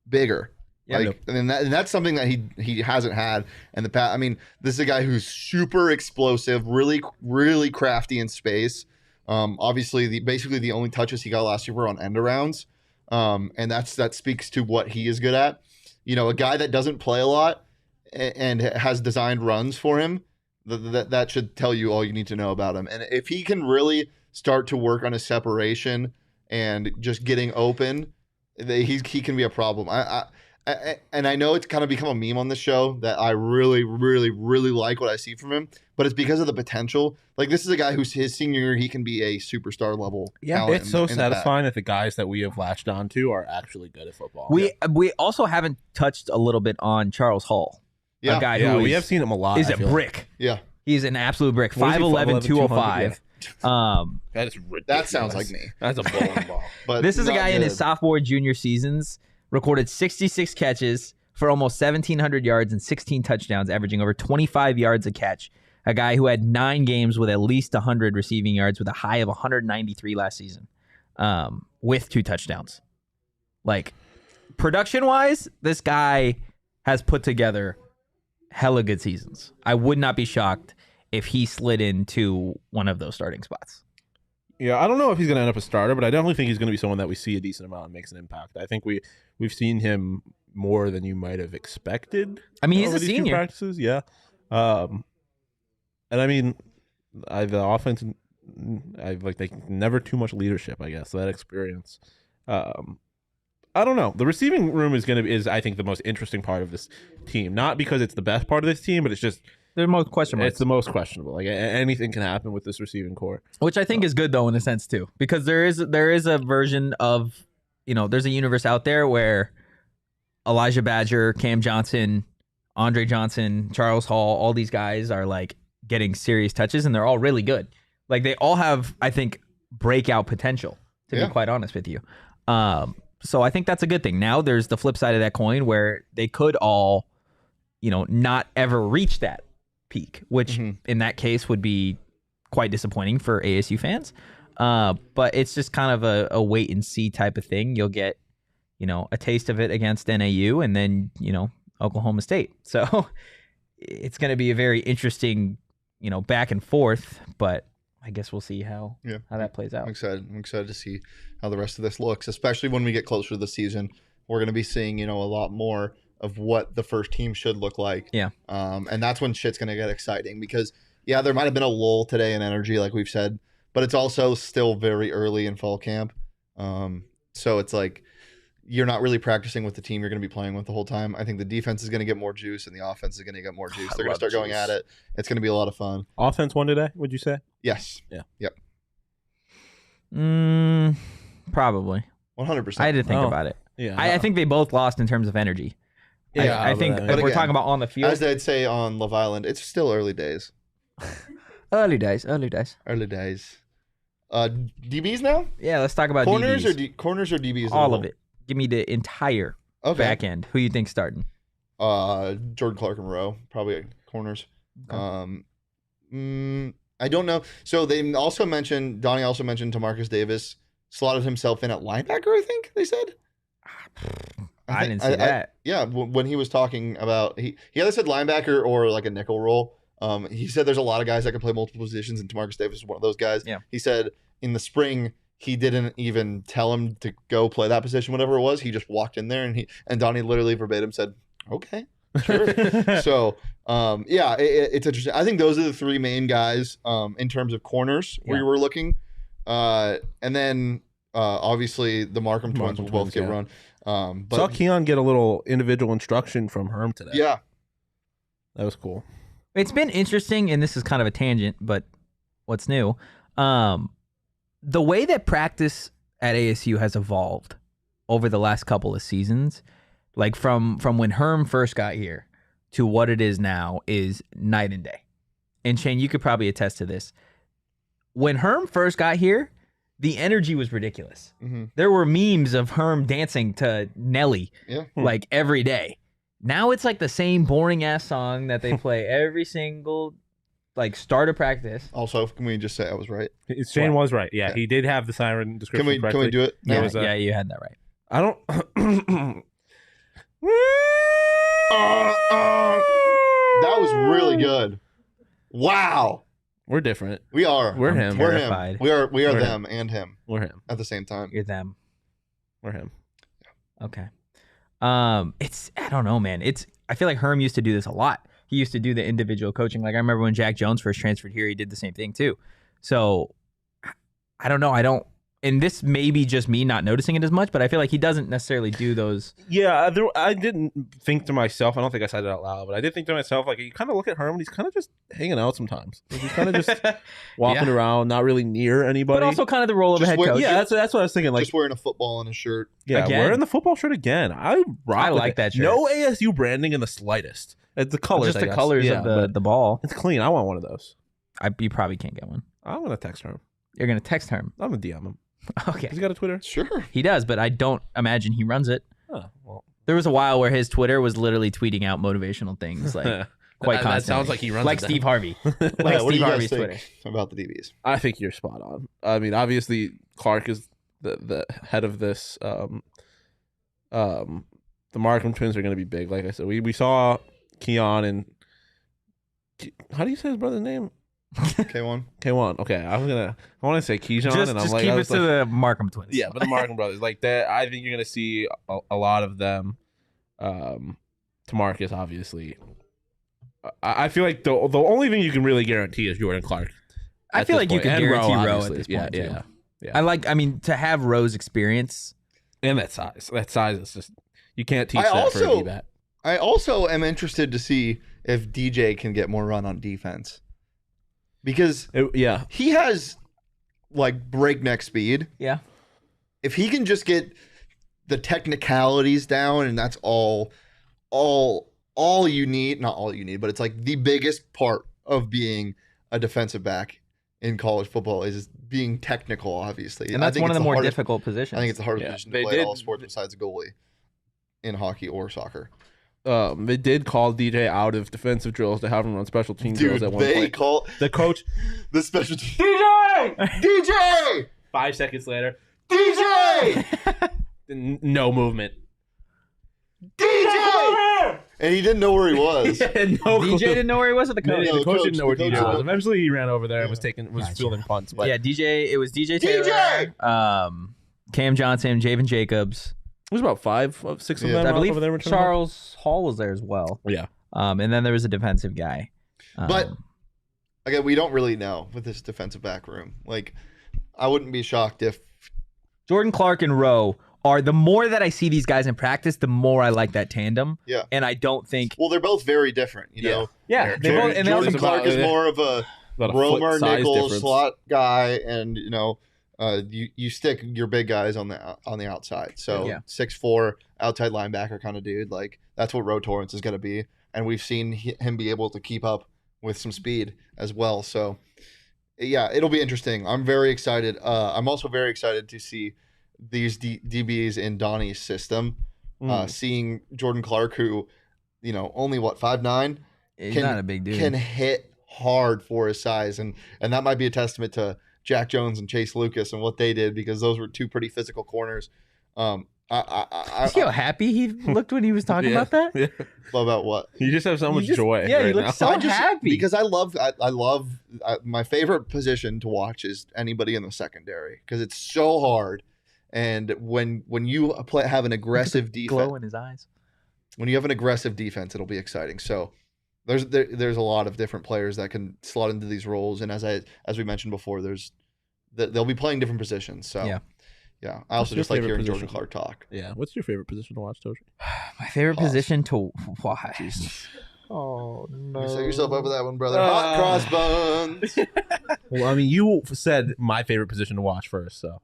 bigger. Yeah, and that's something that he hasn't had in the past. I mean, this is a guy who's super explosive, really, really crafty in space. Obviously, basically the only touches he got last year were on end arounds. And that speaks to what he is good at. You know, a guy that doesn't play a lot and has designed runs for him, that should tell you all you need to know about him. And if he can really start to work on his separation and just getting open, he can be a problem. And I know it's kind of become a meme on this show that I really, really, really like what I see from him, but it's because of the potential. Like, this is a guy who's his senior year, he can be a superstar level. Yeah, it's so satisfying that the guys that we have latched onto are actually good at football. We also haven't touched a little bit on Charles Hall. Yeah, a guy who we have seen him a lot. Is a brick. Yeah. He's an absolute brick. What is he, 5'11", 205. That is ridiculous. That sounds like me. That's a bowling ball. But this is a not guy in his good. sophomore, junior seasons, recorded 66 catches for almost 1,700 yards and 16 touchdowns, averaging over 25 yards a catch. A guy who had 9 games with at least 100 receiving yards with a high of 193 last season, with 2 touchdowns. Like, production-wise, this guy has put together hella good seasons. I would not be shocked if he slid into one of those starting spots. Yeah, I don't know if he's going to end up a starter, but I definitely think he's going to be someone that we see a decent amount and makes an impact. I think we've seen him more than you might have expected. I mean, he's over a these few senior. practices, yeah. And I mean, the offense, never too much leadership, I guess, that experience. I don't know. The receiving room is I think the most interesting part of this team. Not because it's the best part of this team, but it's just They're most question marks. it's the most questionable. Like, anything can happen with this receiving core. Which I think is good, though, in a sense, too. Because there is a version of, there's a universe out there where Elijah Badger, Cam Johnson, Andre Johnson, Charles Hall, all these guys are, like, getting serious touches, and they're all really good. Like, they all have, I think, breakout potential, to be quite honest with you. So I think that's a good thing. Now there's the flip side of that coin where they could all, not ever reach that peak, which in that case would be quite disappointing for ASU fans. But it's just kind of a wait and see type of thing. You'll get, a taste of it against NAU and then, Oklahoma State. So it's going to be a very interesting, back and forth, but I guess we'll see how that plays out. I'm excited to see how the rest of this looks, especially when we get closer to the season. We're going to be seeing, a lot more of what the first team should look like. Yeah. And that's when shit's going to get exciting because, there might have been a lull today in energy, like we've said, but it's also still very early in fall camp. So it's like you're not really practicing with the team you're going to be playing with the whole time. I think the defense is going to get more juice and the offense is going to get more juice. They're going to start going at it. It's going to be a lot of fun. Offense won today, would you say? Yes. Yeah. Yep. Probably. 100%. I had to think about it. Yeah. I think they both lost in terms of energy. Yeah, I think but if we're again, talking about on the field. As they'd say on Love Island, it's still early days. Early days. Early days. DBs now? Yeah, let's talk about Corners DBs. or corners or DBs? as a all whole? of it. Give me the entire Okay. back end. Who you think starting? Jordan Clark and Rowe, probably corners. I don't know. So they also mentioned Donnie also mentioned Tamarcus Davis slotted himself in at linebacker. I think they said. I didn't see that. When he was talking about he either said linebacker or like a nickel role. He said there's a lot of guys that can play multiple positions, and Tamarcus Davis is one of those guys. Yeah. He said in the spring he didn't even tell him to go play that position, whatever it was. He just walked in there, and Donnie literally verbatim said, "Okay." Sure. So, yeah, it's interesting. I think those are the three main guys in terms of corners where you were looking. And then obviously the Markham twins will both get run. But saw Keon get a little individual instruction from Herm today. Yeah. That was cool. It's been interesting, and this is kind of a tangent, but what's new? The way that practice at ASU has evolved over the last couple of seasons, like from when Herm first got here to what it is now, is night and day. And Shane, you could probably attest to this. When Herm first got here, the energy was ridiculous. Mm-hmm. There were memes of Herm dancing to Nelly like every day. Now it's like the same boring ass song that they play every single like start of practice. Also, can we just say I was right? Shane was right. Yeah, he did have the siren description correctly. Can we do it? Yeah, yeah, you had that right. I don't. That was really good. Wow. We're different. We are. We're him. We're Terrified. him. We are We're them and him We're him. at the same time. You're them. We're him. Okay. It's I don't know, man. I feel like Herm used to do this a lot. He used to do the individual coaching. Like I remember when Jack Jones first transferred here, he did the same thing too. So I don't know. And this may be just me not noticing it as much, but I feel like he doesn't necessarily do those. Yeah, I didn't think to myself. I don't think I said it out loud, but I did think to myself, like, you kind of look at Herm and he's kind of just hanging out sometimes. Like, he's kind of just walking around, not really near anybody. But also kind of the role of a head coach. Yeah, that's what I was thinking. Like, just wearing a football and a shirt. Yeah, again? wearing the football shirt again. I like that shirt. No ASU branding in the slightest. It's the colors. Just the colors of the ball. It's clean. I want one of those. You probably can't get one. I'm gonna text Herm. You're gonna text Herm. I'm gonna DM him. Okay. He's got a Twitter. Sure. He does, but I don't imagine he runs it. Oh, well. There was a while where his Twitter was literally tweeting out motivational things like quite constantly. That sounds like he runs like it Steve then. Harvey. Like What do Steve you guys Harvey's think Twitter. about the DBs? I think you're spot on. I mean, obviously Clark is the head of this. The Markham twins are going to be big. Like I said, we saw Keon and how do you say his brother's name? K1. K1. Okay, I want to say Keyshawn, and I'm Just like, keep it to the Markham twins. yeah, but the Markham brothers, like that. I think you're going to see a lot of them. To Marcus, obviously. I feel like the only thing you can really guarantee is Jordan Clark. I feel like you can guarantee Rowe at obviously. this point. Yeah. I mean, to have Rowe's experience. And that size. That size is just, you can't teach that for a D-bat. I also am interested to see if DJ can get more run on defense. Because he has like breakneck speed. Yeah. If he can just get the technicalities down, and that's all you need, not all you need, but it's like the biggest part of being a defensive back in college football is being technical, obviously. And that's one of the more difficult positions. I think it's the hardest position to play in all sports besides goalie in hockey or soccer. They did call DJ out of defensive drills to have him run special team drills at one point. The coach, the special team. DJ! 5 seconds later, DJ! No movement. DJ! And he didn't know where he was. DJ didn't know where he was at the coach. The coach didn't know where DJ was. was. Eventually, he ran over there and was fielding punts. But Yeah, it was DJ Taylor, Cam Johnson, Javen Jacobs. it was about 5 of 6 of them. I believe over there Charles Hall was there as well. Yeah. And then there was a defensive guy. But again, we don't really know with this defensive back room. Like, I wouldn't be shocked if Jordan Clark and Rowe are, the more that I see these guys in practice, the more I like that tandem. Yeah. And I don't think. Well, they're both very different, you know. Yeah. Jordan Clark is more of a roamer, nickel, difference. slot guy, and you know, you stick your big guys on the outside. So 6'4", outside linebacker kind of dude. Like that's what Roe Torrance is going to be, and we've seen him be able to keep up with some speed as well. So yeah, it'll be interesting. I'm very excited. I'm also very excited to see these DBs in Donnie's system. Seeing Jordan Clark, who, you know, only 5'9", He's not a big dude. can hit hard for his size, and that might be a testament to Jack Jones and Chase Lucas and what they did, because those were two pretty physical corners. See how happy he looked when he was talking about that? Yeah. About what? You just have so much joy. Yeah, right he looks now. so happy. Because I love my favorite position to watch is anybody in the secondary, because it's so hard. And when you have an aggressive defense, glow in his eyes. when you have an aggressive defense, it'll be exciting. So there's a lot of different players that can slot into these roles, and as we mentioned before, they'll be playing different positions. So yeah. I also just like hearing Jordan Clark talk. Yeah. What's your favorite position to watch, Toji? My favorite position to watch. Oh no! You set yourself up for that one, brother. Hot cross buns. Well, I mean, you said my favorite position to watch first, so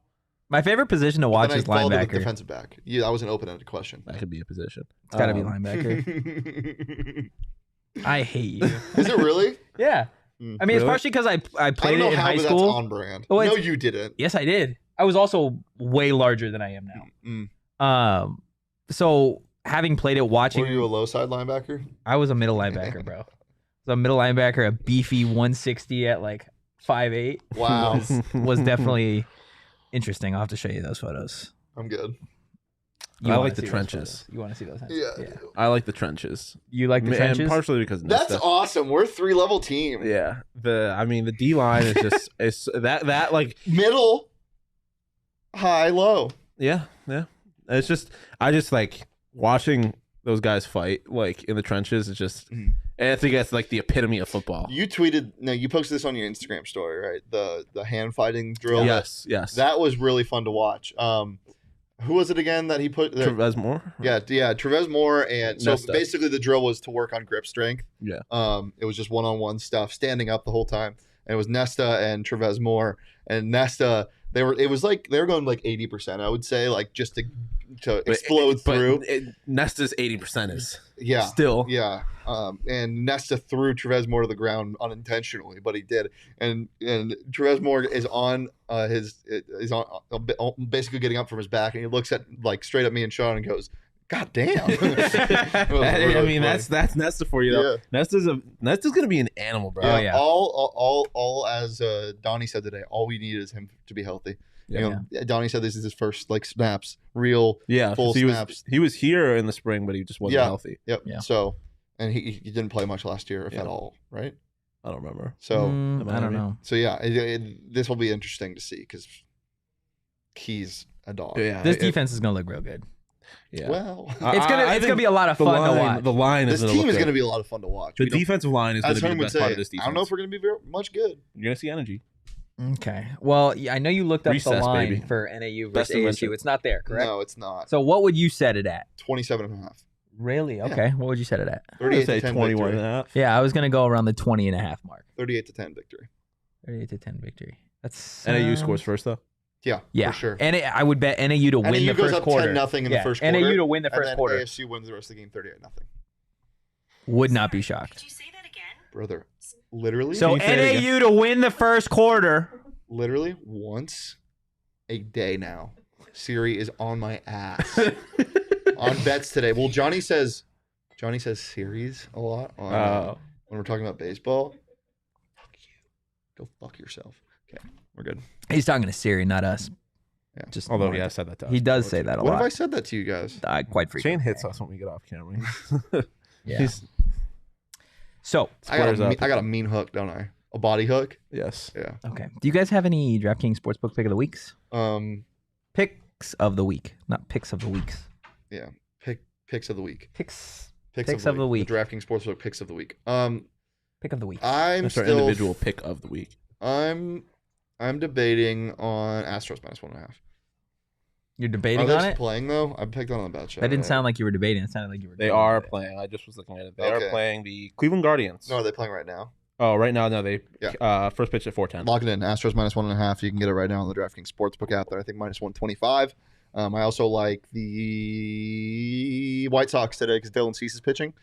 My favorite position to watch is linebacker. Defensive back. Yeah, that was an open-ended question. that could be a position. It's got to be linebacker. I hate you. Is it really? Yeah. I mean, it's partially because I played it in high school. That's on brand. Oh, no, you didn't. Yes, I did. I was also way larger than I am now. So having played it, watching. Were you a low side linebacker? I was a middle linebacker, bro. So a middle linebacker, a beefy 160 at like 5'8". Wow. was definitely interesting. I'll have to show you those photos. I'm good. I like the trenches. You want to see those? Yeah. I like the trenches. You like the trenches? And partially because that's awesome. We're a 3-level team. Yeah. The D line is just it's that like middle, high, low. Yeah. It's just I just like watching those guys fight like in the trenches. It's just and I think that's like the epitome of football. You posted this on your Instagram story, right? The hand fighting drill. Yes. That was really fun to watch. Who was it again that he put? Trevez Moore? Yeah, Trevez Moore. And so basically the drill was to work on grip strength. Yeah. It was just one-on-one stuff, standing up the whole time. And it was Nesta and Trevez Moore. And Nesta, they were going like 80%, I would say, like just to explode through. Nesta's 80% is still. Yeah. And Nesta threw Trevez Moore to the ground unintentionally, but he did. And Trevez Moore is on basically getting up from his back, and he looks at like straight at me and Shawn and goes, "God damn!" I mean, that's Nesta for you though. Yeah. Nesta's gonna be an animal, bro. Yeah, all as Donnie said today. All we need is him to be healthy. Donnie said this is his first like snaps, full snaps. He was here in the spring, but he just wasn't healthy. Yep. Yeah. So, and he didn't play much last year, if at all, right? I don't remember. So I don't know. So yeah, this will be interesting to see because he's a dog. Yeah, this defense is gonna look real good. Yeah. Well, it's gonna be a lot of fun to watch. The line this team is gonna be a lot of fun to watch. The defensive line is gonna be the best part of this defense. I don't know if we're gonna be very much good. You're gonna see energy. Okay. Well, I know you looked up Recess, the line baby. for NAU versus ASU. It's not there, correct? No, it's not. So what would you set it at? 27.5. Really? Okay. What would you set it at? 38 to 10 21 and a half. Yeah, I was gonna go around the 20.5 mark. 38 to 10 victory. 38 to 10 victory. That's NAU scores first though. Yeah, for sure. And I would bet NAU to win the first quarter. NAU goes up 10-0 in the first quarter. NAU to win the first quarter. ASU wins the rest of the game 38-0. Would not be shocked. Did you say that again? Brother, literally. So NAU to win the first quarter. Literally once a day now. Siri is on my ass on bets today. Well, Johnny says series a lot on, when we're talking about baseball. Fuck you. Go fuck yourself. Okay, we're good. He's talking to Siri, not us. Yeah. Just although he has said that to us. He does say that a lot. What have I said that to you guys? Quite frequently. Shane hits us when we get off camera. Yeah. So I got a mean hook, don't I? A body hook? Yes. Yeah. Okay. Do you guys have any DraftKings Sportsbook pick of the weeks? Picks of the week, not picks of the weeks. Yeah. Picks of the week. Picks of the week. The DraftKings Sportsbook picks of the week. Pick of the week. That's our individual pick of the week. I'm debating on Astros -1.5. You're debating on it? Playing though? I picked on the bet show. That didn't sound like you were debating. It sounded like you were. They are playing. I just was looking at it. They are playing the Cleveland Guardians. No, are they playing right now? Oh, right now, no. They first pitch at 4:10. Lock it in. Astros -1.5. You can get it right now on the DraftKings Sportsbook app. There, I think -125. I also like the White Sox today because Dylan Cease is pitching.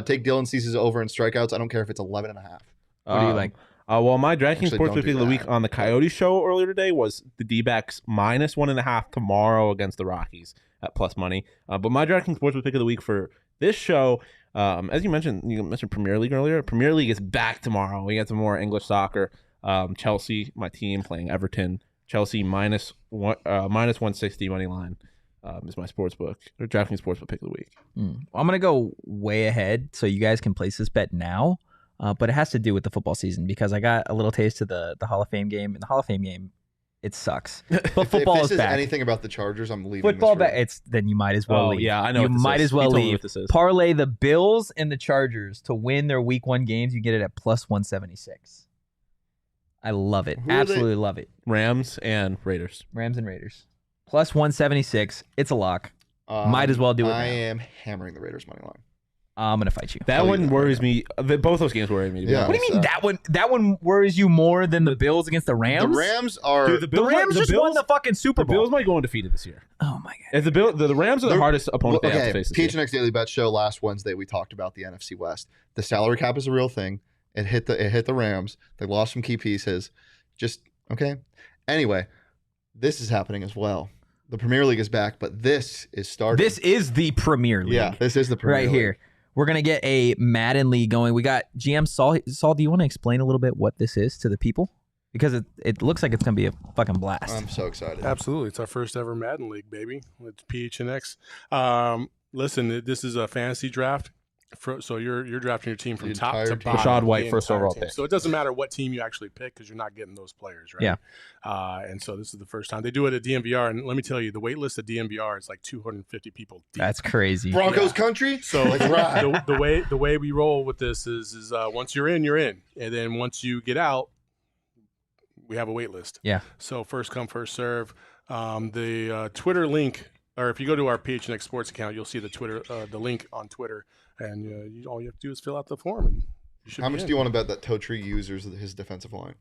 Take Dylan Cease's over in strikeouts. I don't care if it's 11.5. What do you like? Well, my DraftKings Sportsbook pick of the week on the Coyotes show earlier today was the D-backs -1.5 tomorrow against the Rockies at plus money. But my DraftKings Sportsbook pick of the week for this show, as you mentioned Premier League earlier. Premier League is back tomorrow. We got some more English soccer. Chelsea, my team, playing Everton. Chelsea -160 money line is my sportsbook or DraftKings Sportsbook pick of the week. Well, I'm gonna go way ahead so you guys can place this bet now. But it has to do with the football season because I got a little taste of the Hall of Fame game. And the Hall of Fame game It sucks. But If football this is is back. anything about the Chargers, I'm leaving. Football this room. back. Then you might as well leave. Yeah, I know. You what this might is. as well You told me leave. what this is. Parlay the Bills and the Chargers to win their Week 1 games. You get it at plus 176. I love it. Who are they? Absolutely love it. Rams and Raiders. Rams and Raiders. Plus 176. It's a lock. Might as well do it I now. am hammering the Raiders money line. I'm gonna fight you. That one worries me. Both those games worry me. To be Yeah. What do you honest. mean that one worries you more than the Bills against the Rams? The Rams are. Dude, The Rams just won the fucking Super The Bowl. Bills might go undefeated this year. Oh my god. If the Rams are the hardest opponent they have to face this year. PHNX Daily Bet Show last Wednesday we talked about the NFC West. The salary cap is a real thing. It hit the Rams. They lost some key pieces. Just okay. Anyway, this is happening as well. The Premier League is back, but this is starting. This is the Premier League. Yeah, this is the Premier right League. here. We're gonna get a Madden League going. We got GM Saul. Saul, do you want to explain a little bit what this is to the people? Because it looks like it's gonna be a fucking blast. I'm so excited. Absolutely. It's our first ever Madden League, baby. It's PHNX. Listen, this is a fantasy draft. So you're drafting your team from The top entire to team. bottom. Rashad White, the first entire overall team. pick. So it doesn't matter what team you actually pick because you're not getting those players, right? Yeah. And so this is the first time. They do it at DMVR. And let me tell you, the wait list at DMVR is like 250 people deep. That's crazy. Broncos country. So Let's ride. the way we roll with this is once you're in, you're in. And then once you get out, we have a wait list. Yeah. So first come, first serve. The Twitter link, or if you go to our PHNX Sports account, you'll see the link on Twitter, and all you have to do is fill out the form. And you should How be much in. do you want to bet that Totri uses his defensive line?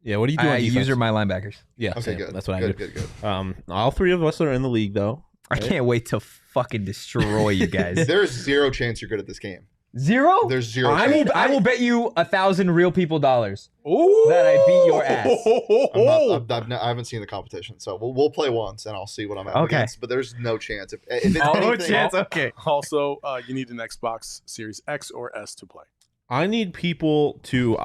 Yeah, what do you do on defense? User my linebackers. Yeah, Okay, same. good. That's what I good, do. Good. All three of us are in the league, though. I can't wait to fucking destroy you guys. There's zero chance you're good at this game. Zero? There's zero. I chance. will bet you 1,000 real people dollars. Ooh! that I beat your ass. I haven't seen the competition, so we'll play once and I'll see what I'm up Okay. against. But there's no chance. If it's No anything, chance. Okay. Also, you need an Xbox Series X or S to play. I need people to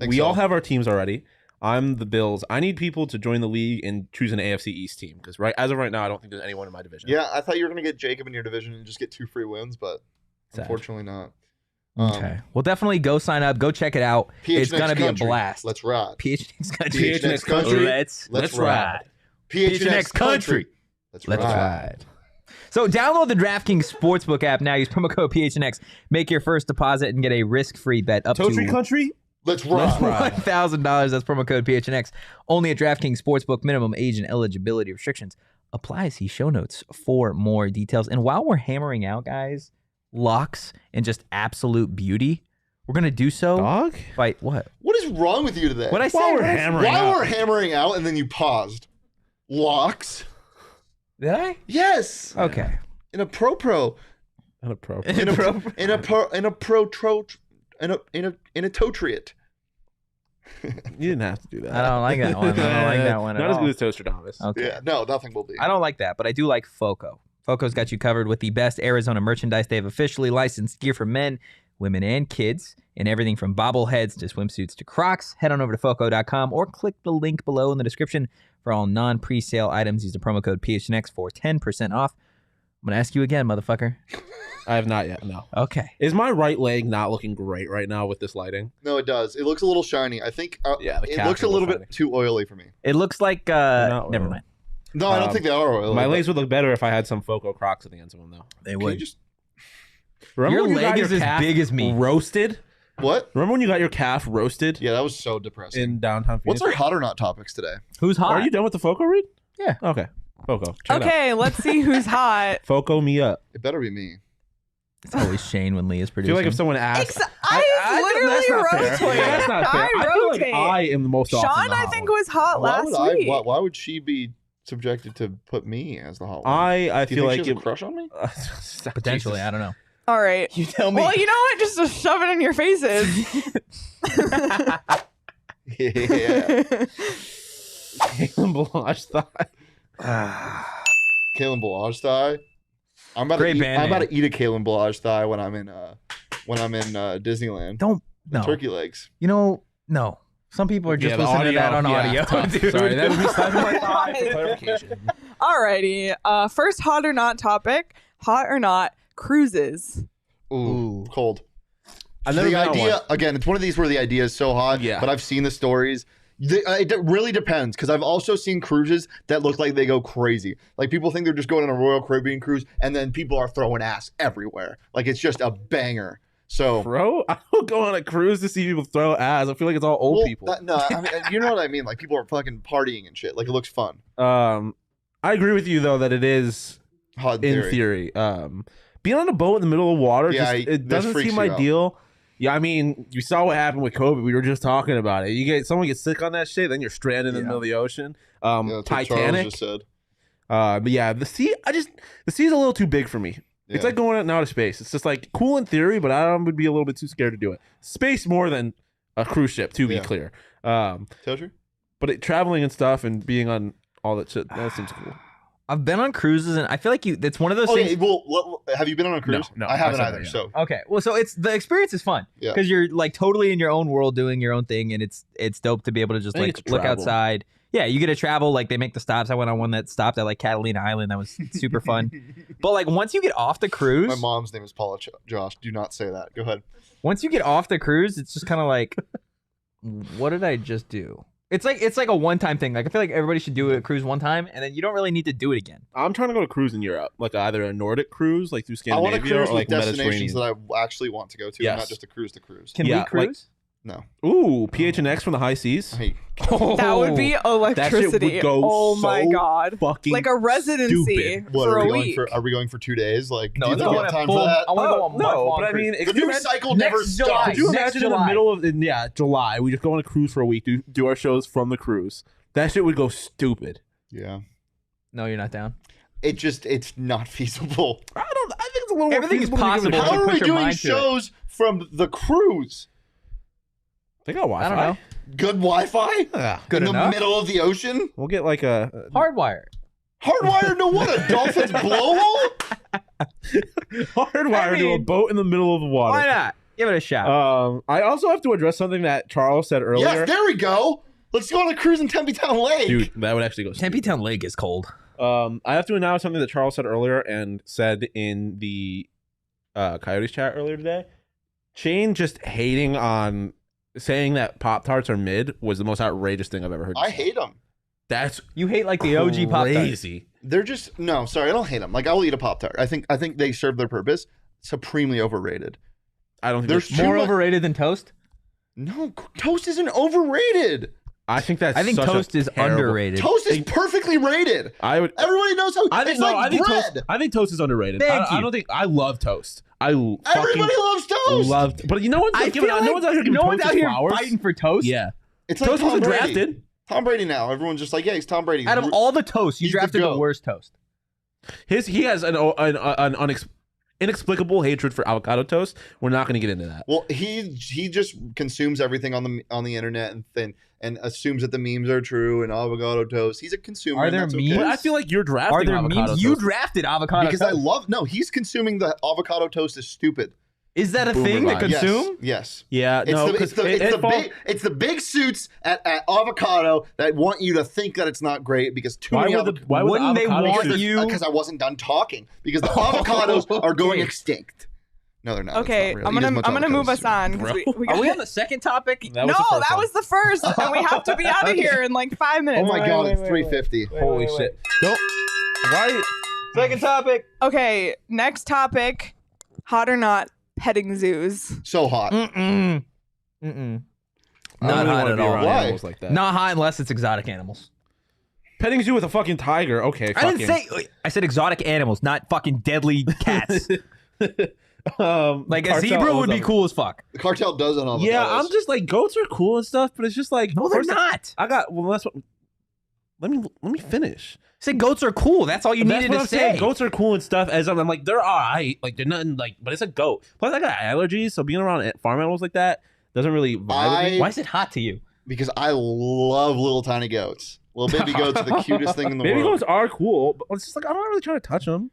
we all have our teams already. I'm the Bills. I need people to join the league and choose an AFC East team because as of right now, I don't think there's anyone in my division. Yeah, I thought you were gonna get Jacob in your division and just get 2 free wins, but Sad. unfortunately not. Okay. Well, definitely go sign up. Go check it out. It's PHNX going to be a country. blast. Let's ride. PHNX country. PHNX country. Let's ride. ride. PHNX country. Let's ride. So download the DraftKings Sportsbook app now. Use promo code PHNX. Make your first deposit and get a risk-free bet up Totri to Country. Let's ride. $1,000. That's promo code PHNX. Only at DraftKings Sportsbook. Minimum age and eligibility restrictions apply. See show notes for more details. And while we're hammering out, guys, locks and just absolute beauty, we're gonna do so. Dog? Fight what? What is wrong with you today? What I say? While we're What I- hammering While out. we're hammering out and then you paused. Locks? Did I? Yes. Okay. In a pro. Inappropriate. In a totriot. You didn't have to do that. I don't like that one. I don't like that one at Not as all. good as Toaster Thomas. Okay. Yeah, no, nothing will be. I don't like that, but I do like FOCO. FOCO's got you covered with the best Arizona merchandise. They have officially licensed gear for men, women, and kids, and everything from bobbleheads to swimsuits to Crocs. Head on over to FOCO.com or click the link below in the description for all non-presale items. Use the promo code PHNX for 10% off. I'm going to ask you again, motherfucker. I have not yet. No. Okay. Is my right leg not looking great right now with this lighting? No, it does. It looks a little shiny. I think Yeah, the it calves looks are a little shiny. bit too oily for me. It looks like, not never oily. mind. No, I don't think they are oily. My but- legs would look better if I had some Foco Crocs at the ends of them, though. They Can you just Remember Your when you got leg your is as calf big as me. Roasted? what? Remember when you got your calf roasted Yeah, that was so depressing. in downtown What's Phoenix? our hot or not topics today? Who's hot? Are you done with the Foco read? Yeah. Okay. Foco. Check it out. Okay, let's see who's hot. Foco me up. It better be me. It's always Shane when Lee is I producing. feel like if someone asked... I literally that's not fair. rotate. That's not fair. I feel like rotate. I am the most often Sean, the I hot think, one. was hot Why last would week. why would she be subjected to put me as the hot one? I Do you feel think like she has a crush on me? Potentially, I don't know. All right. You tell me. Well, you know what? Just to shove it in your faces. Yeah. Kalen Balazs thought. Kalen Balazs thigh. I'm about Great to eat, band I'm about name. to eat a Kalen Balazs thigh when I'm in Disneyland. Don't. The No. turkey legs. You know, no. Some people are just Yeah, the listening to that on yeah, audio. tough. dude. Sorry, that would be slapping my thigh for clarification. Alrighty. First hot or not topic. Hot or not cruises. Cold. I've never The been on idea one. again, it's one of these where the idea is so hot, Yeah. but I've seen the stories. It really depends, because I've also seen cruises that look like they go crazy. Like, people think they're just going on a Royal Caribbean cruise, and then people are throwing ass everywhere. Like, it's just a banger. So, Bro, I don't go on a cruise to see people throw ass. I feel like it's all old people. No, I mean, you know what I mean. Like, people are fucking partying and shit. Like, it looks fun. I agree with you though that it is Hot in theory. Being on a boat in the middle of water, it doesn't seem ideal. Yeah, I mean, you saw what happened with COVID. We were just talking about it. Someone gets sick on that shit, then you're stranded in the middle of the ocean. Titanic. Just said. But yeah, the sea is a little too big for me. Yeah. It's like going out in outer space. It's just like cool in theory, but I would be a little bit too scared to do it. Space more than a cruise ship, to be clear. But traveling and stuff and being on all that shit, that seems cool. I've been on cruises, and I feel like it's one of those things. Well, have you been on a cruise? No, I haven't either. So okay, well, so the experience is fun because you're like totally in your own world doing your own thing, and it's dope to be able to just like look outside. Yeah, you get to travel. Like, they make the stops. I went on one that stopped at like Catalina Island. That was super fun. But like, once you get off the cruise, my mom's name is Paula. Josh, do not say that. Go ahead. Once you get off the cruise, it's just kind of like, what did I just do? It's like a one-time thing. Like, I feel like everybody should do a cruise one time, and then you don't really need to do it again. I'm trying to go to cruise in Europe, like either a Nordic cruise, like through Scandinavia, I want to cruise or like with destinations Mediterranean. that I actually want to go to, and not just a cruise to cruise. Can we cruise? No. Ooh, PHNX from the high seas. That would be electricity. That shit would go oh my god! Fucking like a residency for a week. Are we going for 2 days? Like, no, do you think we have time for that? I want to go on no, but I mean, the news cycle never stops. Could you imagine in the middle of July, we just go on a cruise for a week, do our shows from the cruise? That shit would go stupid. Yeah. No, you're not down. It's not feasible. I think it's a little more Everything is possible. How are we doing shows from the cruise? They got Wi-Fi. I don't know. Good Wi-Fi? Good in enough. the middle of the ocean? We'll get like a Hardwired. Hardwired to what? A dolphin's blowhole? hardwired to a boat in the middle of the water. Why not? Give it a shot. I also have to address something that Charles said earlier. Yes, there we go. Let's go on a cruise in Tempe Town Lake. Dude, that would actually go Tempe Town Lake is cold. I have to announce something that Charles said earlier and said in the Coyotes chat earlier today. Shane just hating on saying that Pop-Tarts are mid was the most outrageous thing I've ever heard. I hate them. That's you hate like the OG Pop-Tart. Crazy. They're just no, sorry, I don't hate them. Like, I'll eat a Pop-Tart. I think they serve their purpose. Supremely overrated. I don't think There's more overrated than toast. No, toast isn't overrated. I think toast is underrated. Toast is perfectly rated. Everybody knows how. It's like bread. I think toast is underrated. I don't think I love toast. Everybody loves toast. But you know what's no one's out here giving toast flowers. Fighting for toast. Yeah, it's like toast Tom wasn't Brady. drafted. Tom Brady now. Everyone's just like, yeah, he's Tom Brady. Out of all the toast, you drafted the worst toast. He has an inexplicable hatred for avocado toast. We're not going to get into that. Well, he just consumes everything on the internet and assumes that the memes are true and avocado toast. He's a consumer. Are there memes? But I feel like you're drafting. Are there avocado memes? toast. You drafted avocado because toast. he's consuming the avocado toast is stupid. Is that a thing to consume? Yes. Yeah. No. It's the big suits at avocado that want you to think that it's not great because too many. Why wouldn't they want you? Because I wasn't done talking. Because the avocados are going extinct. No, they're not. Okay, I'm gonna move us on. Are we on the second topic? That was the first, and we have to be out of here in like 5 minutes. Oh my god, it's 3:50. Holy shit! Don't. Why? Second topic. Okay, next topic. Hot or not? Petting zoos. So hot. Not hot at all. Why? Like that. Not hot unless it's exotic animals. Petting zoo with a fucking tiger. Okay. I didn't say. I said exotic animals, not fucking deadly cats. Like a zebra would be cool as fuck. The cartel does it on. Yeah, I'm just like goats are cool and stuff, but it's just like no, they're not. That's what. Let me finish. Say goats are cool. That's all you needed to say. Saying. Goats are cool and stuff. As I'm like, they're alright. Like they're nothing. Like, but it's a goat. Plus, I got allergies, so being around farm animals like that doesn't really vibe with me. Why is it hot to you? Because I love little tiny goats. Little baby goats are the cutest thing in the world. Baby goats are cool, but it's just like I'm not really trying to touch them.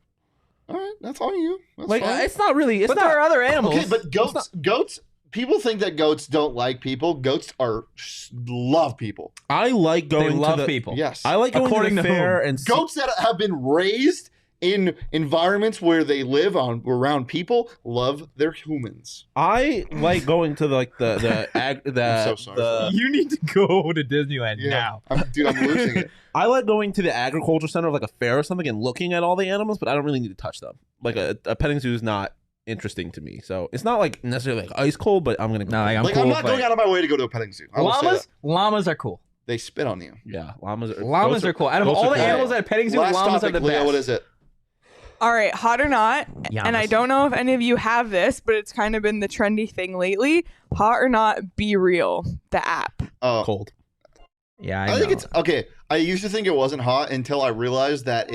All right, that's on you. That's like fine. it's not really. But there are other animals. Okay, but goats. People think that goats don't like people. Goats love people. I like going. They love to the, people. Yes, I like going According to the to fair whom? and goats that have been raised in environments where they live around people, love their humans. I like going to the I'm so sorry. You need to go to Disneyland now. I'm losing it. I like going to the agriculture center of like a fair or something and looking at all the animals, but I don't really need to touch them. Like a petting zoo is not interesting to me, so it's not like necessarily like ice cold, but I'm gonna go. No, I'm like cool I'm not going out of my way to go to a petting zoo. Llamas are cool. They spit on you. Yeah, llamas are cool. Out of all the animals at a petting zoo, Last llamas topic, are the Leah, best. what is it? All right, hot or not, and I Giannis. don't know if any of you have this, but it's kind of been the trendy thing lately. Hot or not, Be Real, the app. Oh, cold. Yeah, I think it's okay. I used to think it wasn't hot until I realized that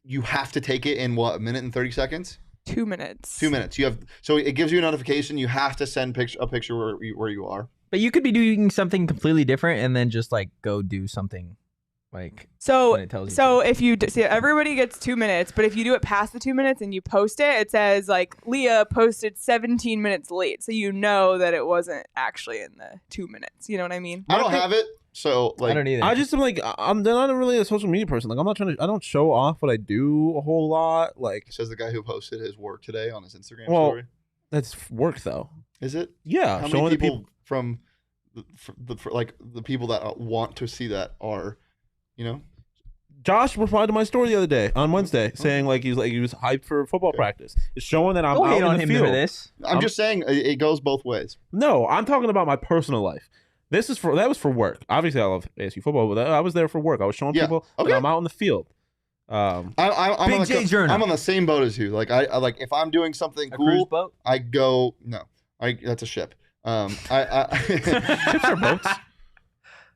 you have to take it in what, a minute and 30 seconds? 2 minutes. 2 minutes. So it gives you a notification. You have to send a picture where you are. But you could be doing something completely different and then just like go do something like So when it tells you to. if you see, everybody gets 2 minutes, but if you do it past the 2 minutes and you post it, it says like Leah posted 17 minutes late, so you know that it wasn't actually in the 2 minutes. You know what I mean? I don't have it, so like I don't either. I just am like I'm not really a social media person. Like I'm not trying to. I don't show off what I do a whole lot. Like says the guy who posted his work today on his Instagram Well, story. that's work though. Is it? Yeah, How showing many the people from the people that want to see that are, you know? Josh replied to my story the other day on Wednesday saying he was hyped for football practice. It's showing that I'm Don't out hate in on the him field. for this. I'm just saying it goes both ways. No, I'm talking about my personal life. That was for work. Obviously, I love ASU football, but I was there for work. I was showing people that I'm out in the field. I'm Big on J Journal. I'm on the same boat as you. Like I like if I'm doing something A cruise cool, boat? I go that's a ship. Ships are boats.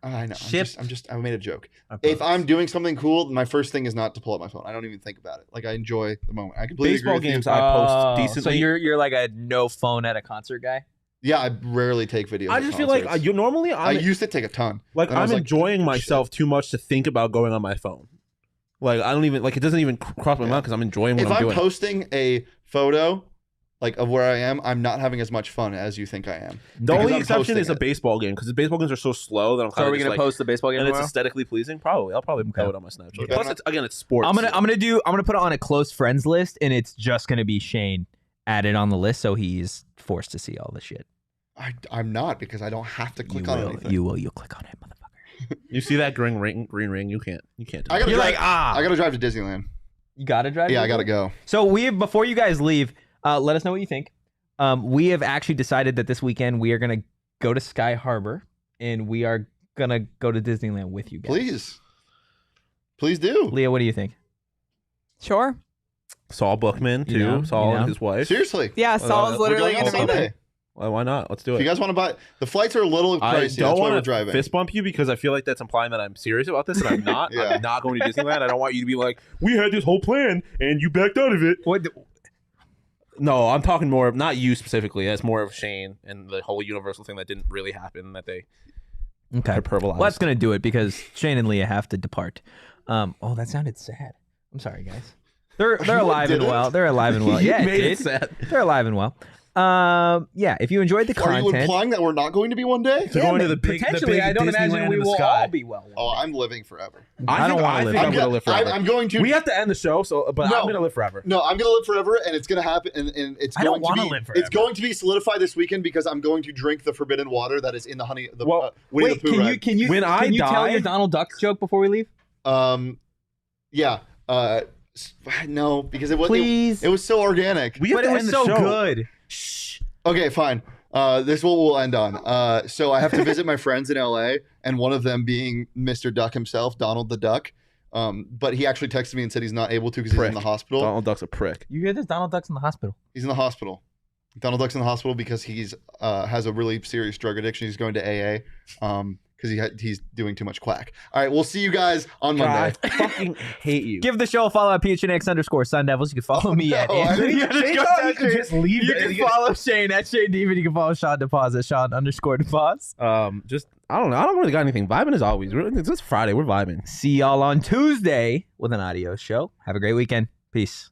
I know. Ship. I made a joke. If I'm doing something cool, my first thing is not to pull up my phone. I don't even think about it. Like I enjoy the moment. I completely Baseball agree with games, you. I post decently. So you're like a no phone at a concert guy? Yeah, I rarely take videos. I at just feel like concerts. I used to take a ton. like Then I I'm was like, enjoying "Oh, myself too much to think about going on my phone. Like I don't even it doesn't even cross my mind because I'm enjoying what If I'm I'm doing. posting a photo like of where I am, I'm not having as much fun as you think I am. The Because only I'm exception posting is a it. baseball game because the baseball games are so slow that I'm So kind are of we gonna post the baseball game and it's tomorrow? aesthetically pleasing. Probably, I'll probably Okay. throw it on my Snapchat. Okay. Plus, it's sports. I'm gonna put it on a close friends list, and it's just gonna be Shane added on the list, so he's forced to see all the shit. I'm not because I don't have to click on anything. You'll click on it, motherfucker. You see that green ring? You can't. Do I it. gotta You're drive, like, I gotta drive to Disneyland. You gotta drive. Yeah, I gotta go. So before you guys leave, let us know what you think. We have actually decided that this weekend we are gonna go to Sky Harbor, and we are gonna go to Disneyland with you guys. Please do. Leah, what do you think? Sure. Saul Bookman too. You know, Saul you know. and his wife. Seriously. Yeah, Saul's We're literally going going on to be there. Sunday. Well, why not? Let's do If it. you guys want to buy, the flights are a little I pricey. don't That's why want we're to driving. fist bump you because I feel like that's implying that I'm serious about this, and I'm not. Yeah. I'm not going to Disneyland. I don't want you to be like, we had this whole plan and you backed out of it. What? No, I'm talking more of not you specifically. That's more of Shane and the whole Universal thing that didn't really happen. That they Okay. hyperbolized. Well, that's gonna do it because Shane and Leah have to depart. Oh, that sounded sad. I'm sorry, guys. They're alive and Did it? well. They're alive and well. Yeah, You made it it did. sad. They're alive and well. Yeah, if you enjoyed the Are you content, implying that we're not going to be one day? They're going to the big, potentially, I don't imagine Disneyland we in the will sky. all be well. Oh, I'm living forever. I don't wanna I live think I'm forever. gonna live forever. I'm going to. We have to end the show, but No. I'm gonna live forever. No, I'm gonna live forever, and it's gonna happen. And it's I going don't to wanna be. live forever. It's going to be solidified this weekend because I'm going to drink the forbidden water that is in the honey. The Well, Winnie Wait, the Pooh ride. can you When I tell die- your Donald Duck joke before we leave? Yeah. No, because it was. Please. It was so organic. We have But to it end was the so show. good. Okay, fine. This is what we'll end on. So I have to visit my friends in LA, and one of them being Mr. Duck himself, Donald the Duck. But he actually texted me and said he's not able to because he's in Prick. the hospital. Donald Duck's a prick. You hear this? Donald Duck's in the hospital. He's in the hospital. Donald Duck's in the hospital because he's has a really serious drug addiction. He's going to AA because he's doing too much quack. All right, we'll see you guys on Monday. I fucking hate you. Give the show a follow at PHNX _Sun Devils. You can follow me at no, I Anthony. didn't- You They can thought you could just leave You it. can follow Shane at Shane Demon. You can follow Shawn DePause at Shawn _DePause. Just I don't know. I don't really got anything. Vibing as always. It's just Friday. We're vibing. See y'all on Tuesday with an audio show. Have a great weekend. Peace.